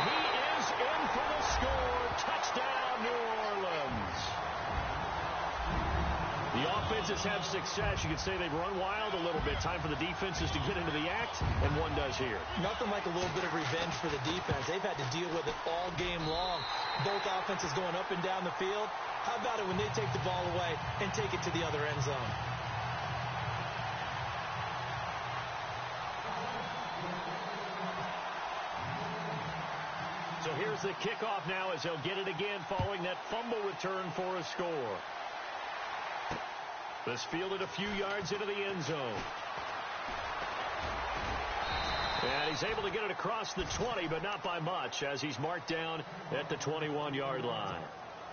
he is in for the score. Touchdown, New Orleans. The offenses have success. You could say they've run wild a little bit. Time for the defenses to get into the act, and one does here. Nothing like a little bit of revenge for the defense. They've had to deal with it all game long. Both offenses going up and down the field. How about it when they take the ball away and take it to the other end zone? So here's the kickoff now as they'll get it again following that fumble return for a score. This fielded a few yards into the end zone. And he's able to get it across the 20, but not by much, as he's marked down at the 21-yard line.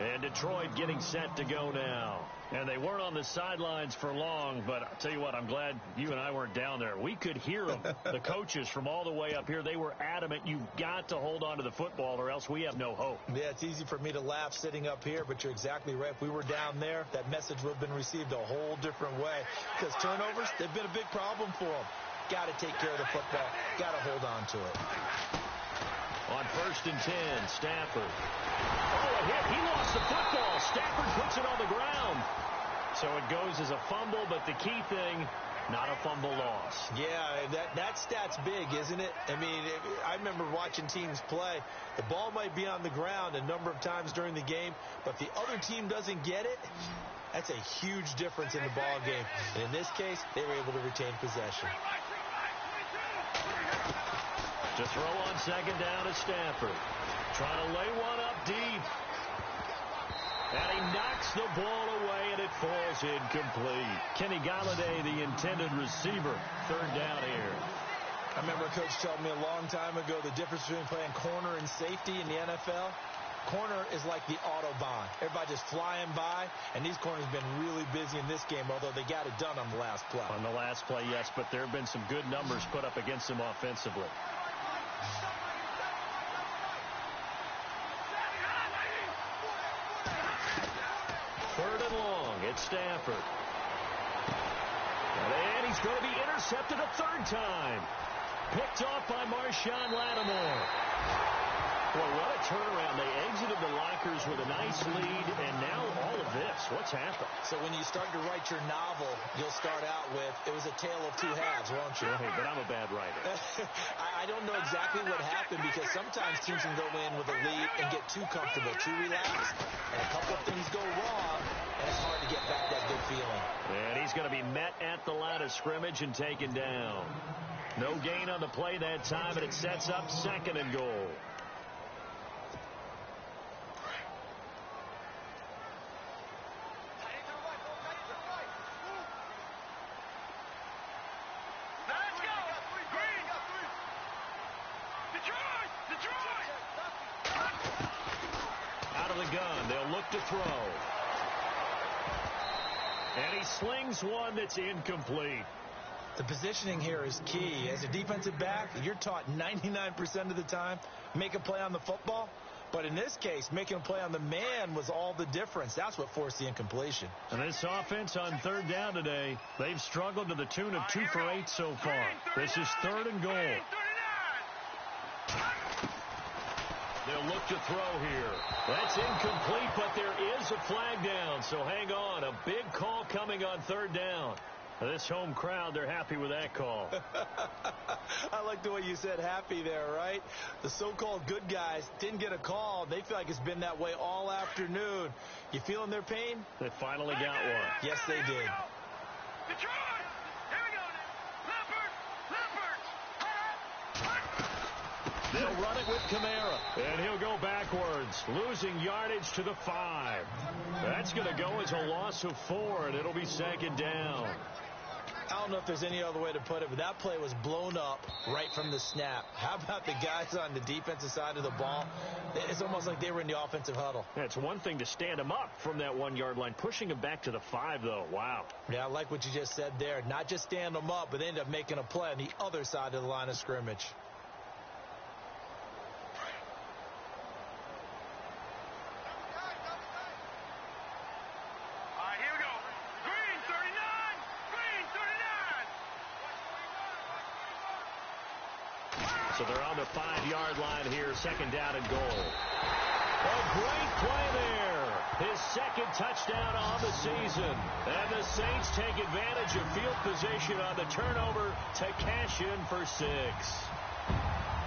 And Detroit getting set to go now. And they weren't on the sidelines for long, but I'll tell you what, I'm glad you and I weren't down there. We could hear them, the coaches from all the way up here. They were adamant, you've got to hold on to the football or else we have no hope. Yeah, it's easy for me to laugh sitting up here, but you're exactly right. If we were down there, that message would have been received a whole different way. Because turnovers, they've been a big problem for them. Got to take care of the football. Got to hold on to it. On 1st and 10, Stafford. Oh, a hit. He lost the football. Stafford puts it on the ground. So it goes as a fumble, but the key thing, not a fumble loss. Yeah, that stat's big, isn't it? I mean, I remember watching teams play. The ball might be on the ground a number of times during the game, but if the other team doesn't get it, that's a huge difference in the ball game. And in this case, they were able to retain possession. To throw on 2nd down is Stafford. Trying to lay one up deep. And he knocks the ball away, and it falls incomplete. Kenny Galladay, the intended receiver. 3rd down here. I remember a coach told me a long time ago the difference between playing corner and safety in the NFL. Corner is like the Autobahn. Everybody just flying by, and these corners have been really busy in this game, although they got it done on the last play. On the last play, yes, but there have been some good numbers put up against them offensively. 3rd and long. It's Stafford. And he's going to be intercepted a 3rd time. Picked off by Marshawn Lattimore. Well, what a turnaround. They exited the lockers with a nice lead, and now all of this. What's happened? So when you start to write your novel, you'll start out with, it was a tale of two halves, won't you? Hey, but I'm a bad writer. I don't know exactly what happened, because sometimes teams can go in with a lead and get too comfortable, too relaxed, and a couple of things go wrong, and it's hard to get back that good feeling. And he's going to be met at the line of scrimmage and taken down. No gain on the play that time, and it sets up 2nd and goal. Gun. They'll look to throw. And he slings one that's incomplete. The positioning here is key. As a defensive back, you're taught 99% of the time, make a play on the football. But in this case, making a play on the man was all the difference. That's what forced the incompletion. And this offense on 3rd down today, they've struggled to the tune of 2 for 8 so far. This is 3rd and goal. They'll look to throw here. That's incomplete, but there is a flag down, so hang on. A big call coming on 3rd down. This home crowd, they're happy with that call. I like the way you said happy there, right? The so-called good guys didn't get a call. They feel like it's been that way all afternoon. You feeling their pain? They finally got one. Yes, they did. Detroit! Here we go. Leopard! They'll run it with Kamara, and he'll go backwards, losing yardage to the 5. That's going to go as a loss of 4, and it'll be 2nd down. I don't know if there's any other way to put it, but that play was blown up right from the snap. How about the guys on the defensive side of the ball? It's almost like they were in the offensive huddle. Yeah, it's one thing to stand them up from that 1-yard line. Pushing them back to the 5, though. Wow. Yeah, I like what you just said there. Not just stand them up, but they end up making a play on the other side of the line of scrimmage. So they're on the 5-yard line here, 2nd down and goal. A great play there. His 2nd touchdown on the season. And the Saints take advantage of field position on the turnover to cash in for 6.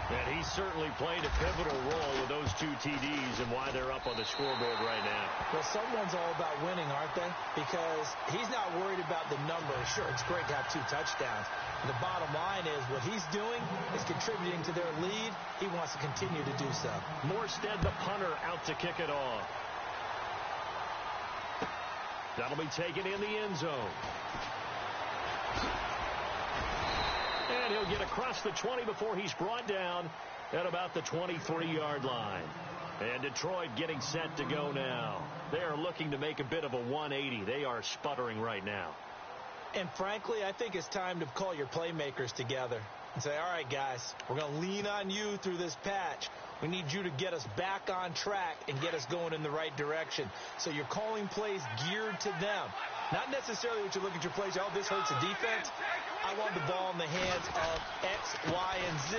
And he certainly played a pivotal role with those 2 TDs and why they're up on the scoreboard right now. Well, someone's all about winning, aren't they? Because he's not worried about the numbers. Sure, it's great to have 2 touchdowns. And the bottom line is what he's doing is contributing to their lead. He wants to continue to do so. Morstead, the punter, out to kick it off. That'll be taken in the end zone. And he'll get across the 20 before he's brought down at about the 23-yard line. And Detroit getting set to go now. They are looking to make a bit of a 180. They are sputtering right now. And frankly, I think it's time to call your playmakers together and say, all right, guys, we're going to lean on you through this patch. We need you to get us back on track and get us going in the right direction. So you're calling plays geared to them. Not necessarily what you look at your plays, oh, this hurts the defense. I want the ball in the hands of X, Y, and Z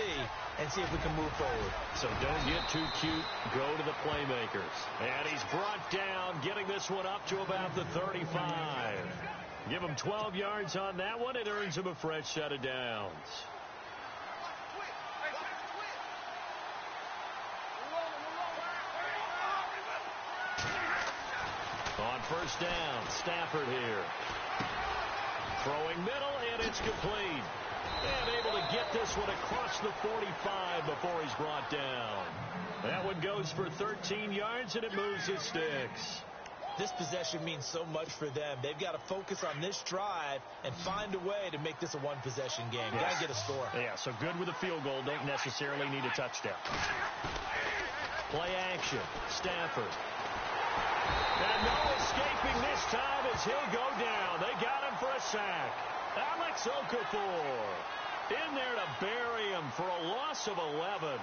and see if we can move forward. So don't get too cute. Go to the playmakers. And he's brought down, getting this one up to about the 35. Give him 12 yards on that one. It earns him a fresh set of downs. On first down, Stafford here. Throwing middle, and it's complete. And able to get this one across the 45 before he's brought down. That one goes for 13 yards, and it moves the sticks. This possession means so much for them. They've got to focus on this drive and find a way to make this a one-possession game. Yes. Got to get a score. Yeah, so good with a field goal. Don't necessarily need a touchdown. Play action. Stafford. And no escaping this time as he'll go down. They got him for a sack. Alex Okafor in there to bury him for a loss of 11.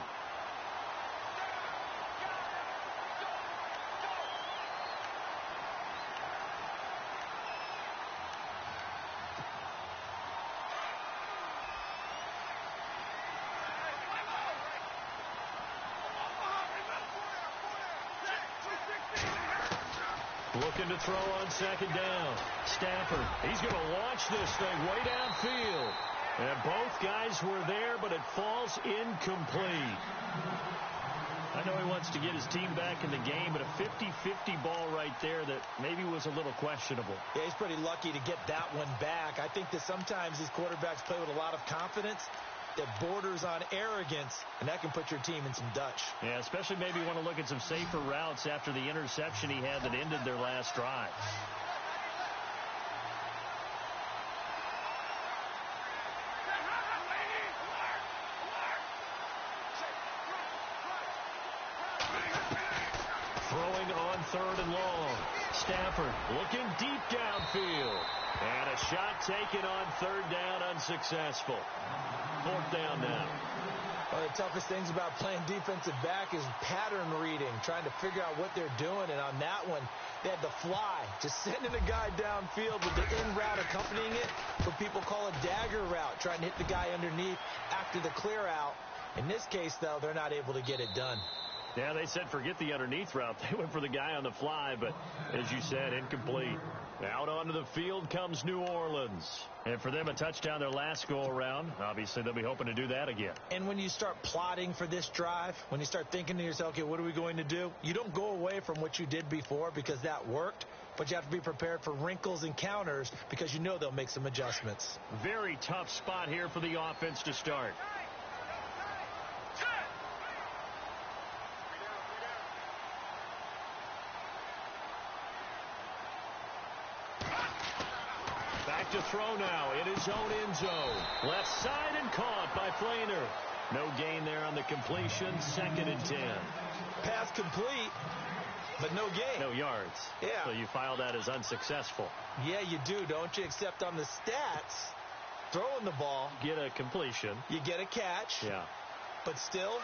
Looking to throw on second down. Stafford, he's going to launch this thing way downfield. And both guys were there, but it falls incomplete. I know he wants to get his team back in the game, but a 50-50 ball right there that maybe was a little questionable. Yeah, he's pretty lucky to get that one back. I think that sometimes these quarterbacks play with a lot of confidence that borders on arrogance, and that can put your team in some Dutch. Yeah, especially maybe want to look at some safer routes after the interception he had that ended their last drive. Throwing on third and long. Stafford looking deep downfield. And a shot taken on third down, unsuccessful. Fourth down now. One of the toughest things about playing defensive back is pattern reading, trying to figure out what they're doing. And on that one, they had the fly, just sending a guy downfield with the in route accompanying it, what people call a dagger route, trying to hit the guy underneath after the clear out. In this case, though, they're not able to get it done. Yeah, they said forget the underneath route. They went for the guy on the fly, but as you said, incomplete. Out onto the field comes New Orleans. And for them, a touchdown their last go-around. Obviously, they'll be hoping to do that again. And when you start plotting for this drive, when you start thinking to yourself, okay, what are we going to do? You don't go away from what you did before because that worked, but you have to be prepared for wrinkles and counters because you know they'll make some adjustments. Very tough spot here for the offense to start. To throw now in his own end zone. Left side and caught by Flainer. No gain there on the completion. 2nd and 10. Pass complete, but no gain. No yards. Yeah. So you file that as unsuccessful. Yeah, you do, don't you? Except on the stats, throwing the ball. Get a completion. You get a catch. Yeah. But still,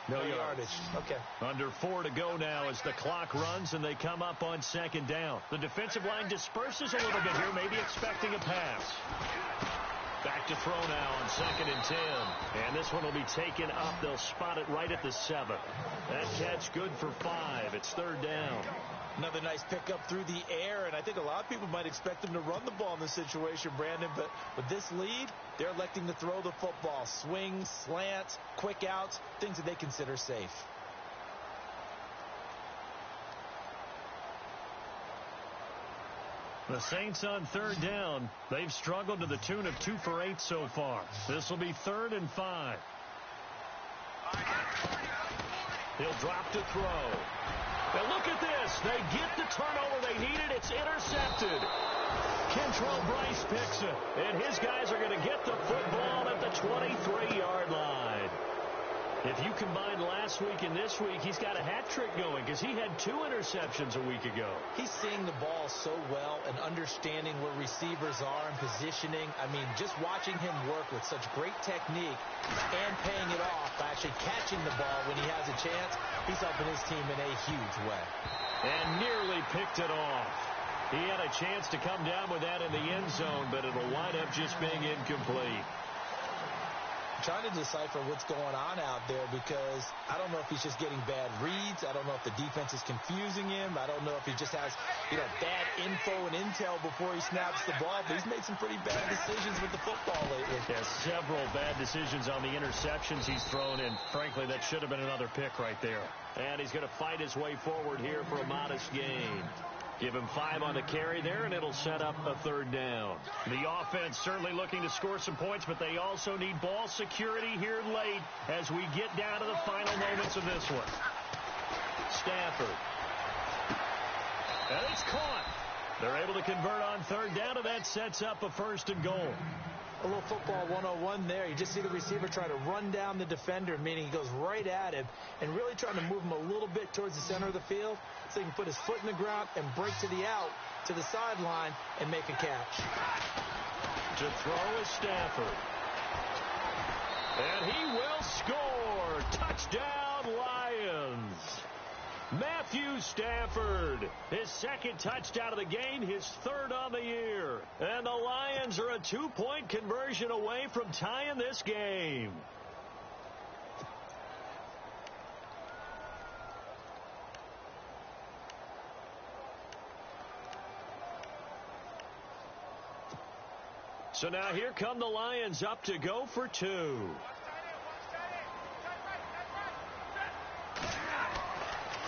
no yardage. Okay. Under 4 to go now as the clock runs and they come up on 2nd down. The defensive line disperses a little bit here, maybe expecting a pass. Back to throw now on 2nd and 10. And this one will be taken up. They'll spot it right at the 7. That catch good for 5. It's 3rd down. Another nice pickup through the air, and I think a lot of people might expect them to run the ball in this situation, Brandon, but with this lead, they're electing to throw the football. Swings, slants, quick outs, things that they consider safe. The Saints on 3rd down. They've struggled to the tune of 2 for 8 so far. This will be 3rd and 5. He'll drop to throw. And look at this. They get the turnover they needed. It's intercepted. Kentrell Bryce picks it. And his guys are going to get the football at the 23-yard line. If you combine last week and this week, he's got a hat trick going because he had 2 interceptions a week ago. He's seeing the ball so well and understanding where receivers are and positioning. I mean, just watching him work with such great technique and paying it off by actually catching the ball when he has a chance, he's helping his team in a huge way. And nearly picked it off. He had a chance to come down with that in the end zone, but it'll wind up just being incomplete. Trying to decipher what's going on out there because I don't know if he's just getting bad reads. I don't know if the defense is confusing him. I don't know if he just has, bad info and intel before he snaps the ball. But he's made some pretty bad decisions with the football lately. Yeah, several bad decisions on the interceptions he's thrown in. Frankly, that should have been another pick right there. And he's going to fight his way forward here for a modest gain. Give him 5 on the carry there, and it'll set up a 3rd down. The offense certainly looking to score some points, but they also need ball security here late as we get down to the final moments of this one. Stafford. And it's caught. They're able to convert on 3rd down, and that sets up a 1st and goal. A little football 101 there. You just see the receiver try to run down the defender, meaning he goes right at him and really trying to move him a little bit towards the center of the field so he can put his foot in the ground and break to the out, to the sideline, and make a catch. To throw is Stafford. And he will score. Touchdown, Lions. Matthew Stafford, his 2nd touchdown of the game, his 3rd on the year. And the Lions are a 2-point conversion away from tying this game. So now here come the Lions up to go for 2.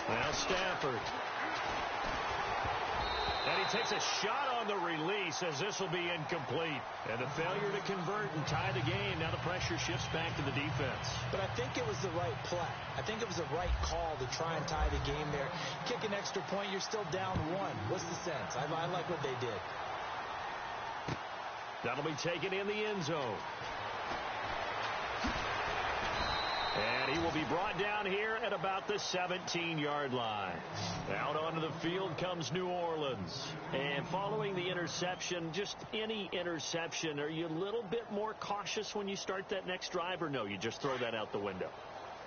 Now Stafford. And he takes a shot on the release as this will be incomplete. And the failure to convert and tie the game. Now the pressure shifts back to the defense. But I think it was the right play. I think it was the right call to try and tie the game there. Kick an extra point, you're still down 1. What's the sense? I like what they did. That'll be taken in the end zone. And he will be brought down here at about the 17-yard line. Out onto the field comes New Orleans. And following the interception, just any interception, are you a little bit more cautious when you start that next drive, or no, you just throw that out the window?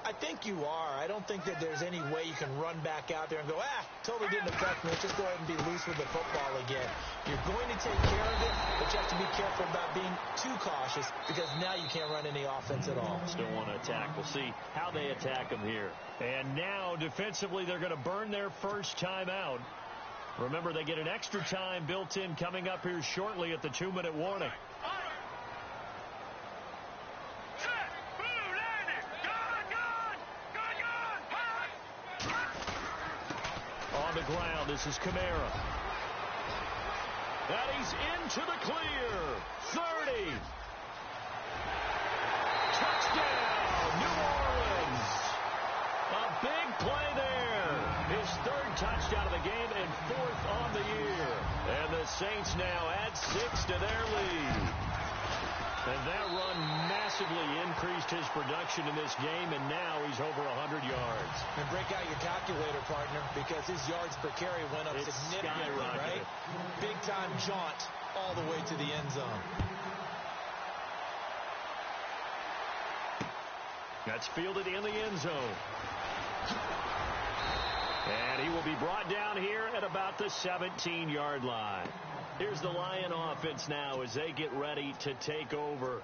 I think you are. I don't think that there's any way you can run back out there and go, totally didn't affect me. Let's just go ahead and be loose with the football again. You're going to take care of it, but you have to be careful about being too cautious because now you can't run any offense at all. Still want to attack. We'll see how they attack them here. And now, defensively, they're going to burn their first time out. Remember, they get an extra time built in coming up here shortly at the 2-minute warning. On the ground, this is Kamara. And he's into the clear. 30. Touchdown, New Orleans. A big play there. His 3rd touchdown of the game and 4th on the year. And the Saints now add 6 to their lead. And that run massively increased his production in this game, and now he's over 100 yards. And break out your calculator, partner, because his yards per carry went up significantly, right? Big-time jaunt all the way to the end zone. That's fielded in the end zone. And he will be brought down here at about the 17-yard line. Here's the Lion offense now as they get ready to take over.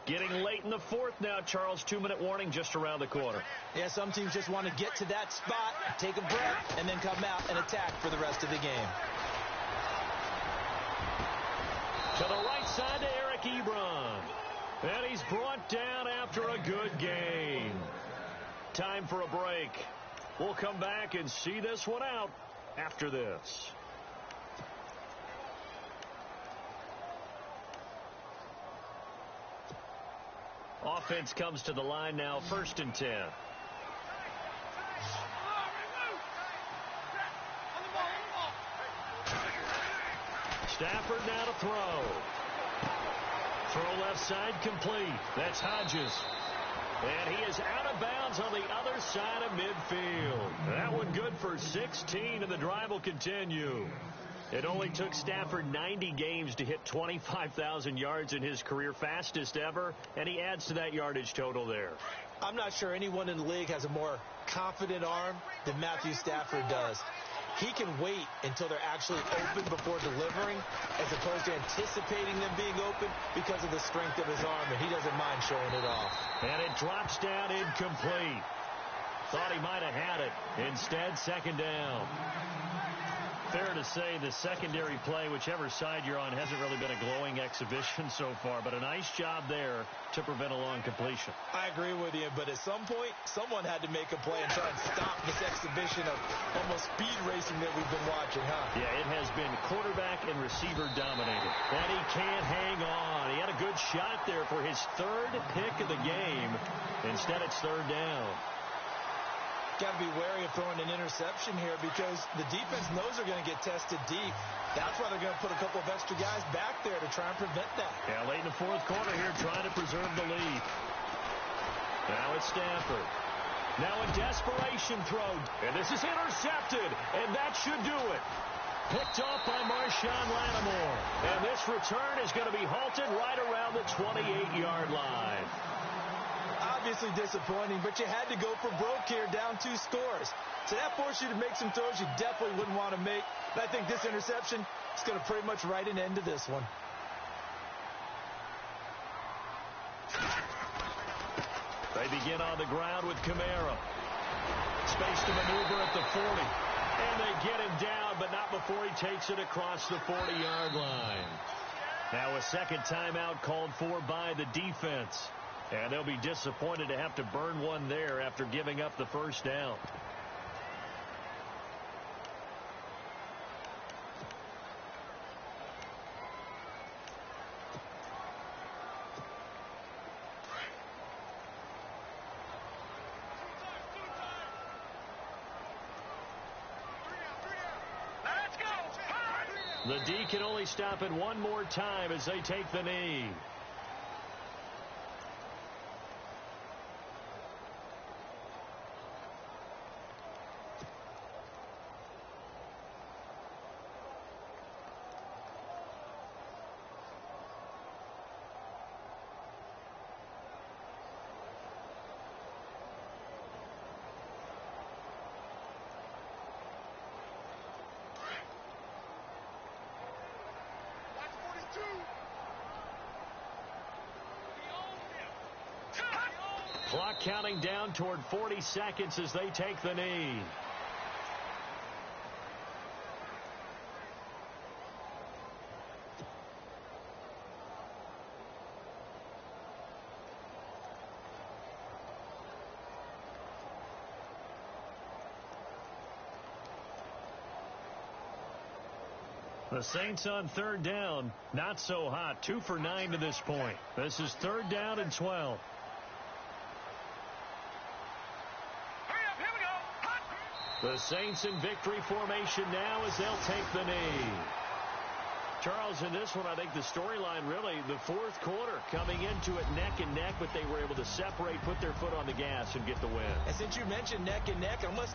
Getting late in the 4th now, Charles. 2-minute warning just around the corner. Yeah, some teams just want to get to that spot, take a breath, and then come out and attack for the rest of the game. To the right side to Eric Ebron. And he's brought down after a good game. Time for a break. We'll come back and see this one out after this. Offense comes to the line now, 1st and 10. Stafford now to throw. Throw left side complete. That's Hodges. And he is out of bounds on the other side of midfield. That one good for 16, and the drive will continue. It only took Stafford 90 games to hit 25,000 yards in his career, fastest ever, and he adds to that yardage total there. I'm not sure anyone in the league has a more confident arm than Matthew Stafford does. He can wait until they're actually open before delivering, as opposed to anticipating them being open because of the strength of his arm, and he doesn't mind showing it off. And it drops down incomplete. Thought he might have had it. Instead, 2nd down. Fair to say the secondary play, whichever side you're on, hasn't really been a glowing exhibition so far, but a nice job there to prevent a long completion. I agree with you, but at some point, someone had to make a play and try and stop this exhibition of almost speed racing that we've been watching, huh? Yeah, it has been quarterback and receiver dominated. And he can't hang on. He had a good shot there for his 3rd pick of the game. Instead, it's 3rd down. Got to be wary of throwing an interception here because the defense knows they're going to get tested deep. That's why they're going to put a couple of extra guys back there to try and prevent that. Yeah, late in the 4th quarter here trying to preserve the lead. Now it's Stafford. Now a desperation throw. And this is intercepted. And that should do it. Picked off by Marshawn Lattimore. And this return is going to be halted right around the 28-yard line. Obviously disappointing, but you had to go for broke here, down 2 scores. So that forced you to make some throws you definitely wouldn't want to make. And I think this interception is going to pretty much write an end to this one. They begin on the ground with Kamara. Space to maneuver at the 40. And they get him down, but not before he takes it across the 40-yard line. Now a 2nd timeout called for by the defense. And they'll be disappointed to have to burn one there after giving up the 1st down. The D can only stop it one more time as they take the knee. Clock counting down toward 40 seconds as they take the knee. The Saints on 3rd down, not so hot. 2 for 9 to this point. This is 3rd down and 12. The Saints in victory formation now as they'll take the knee. Charles, in this one, I think the storyline really, the 4th quarter, coming into it neck and neck, but they were able to separate, put their foot on the gas, and get the win. And since you mentioned neck and neck, unless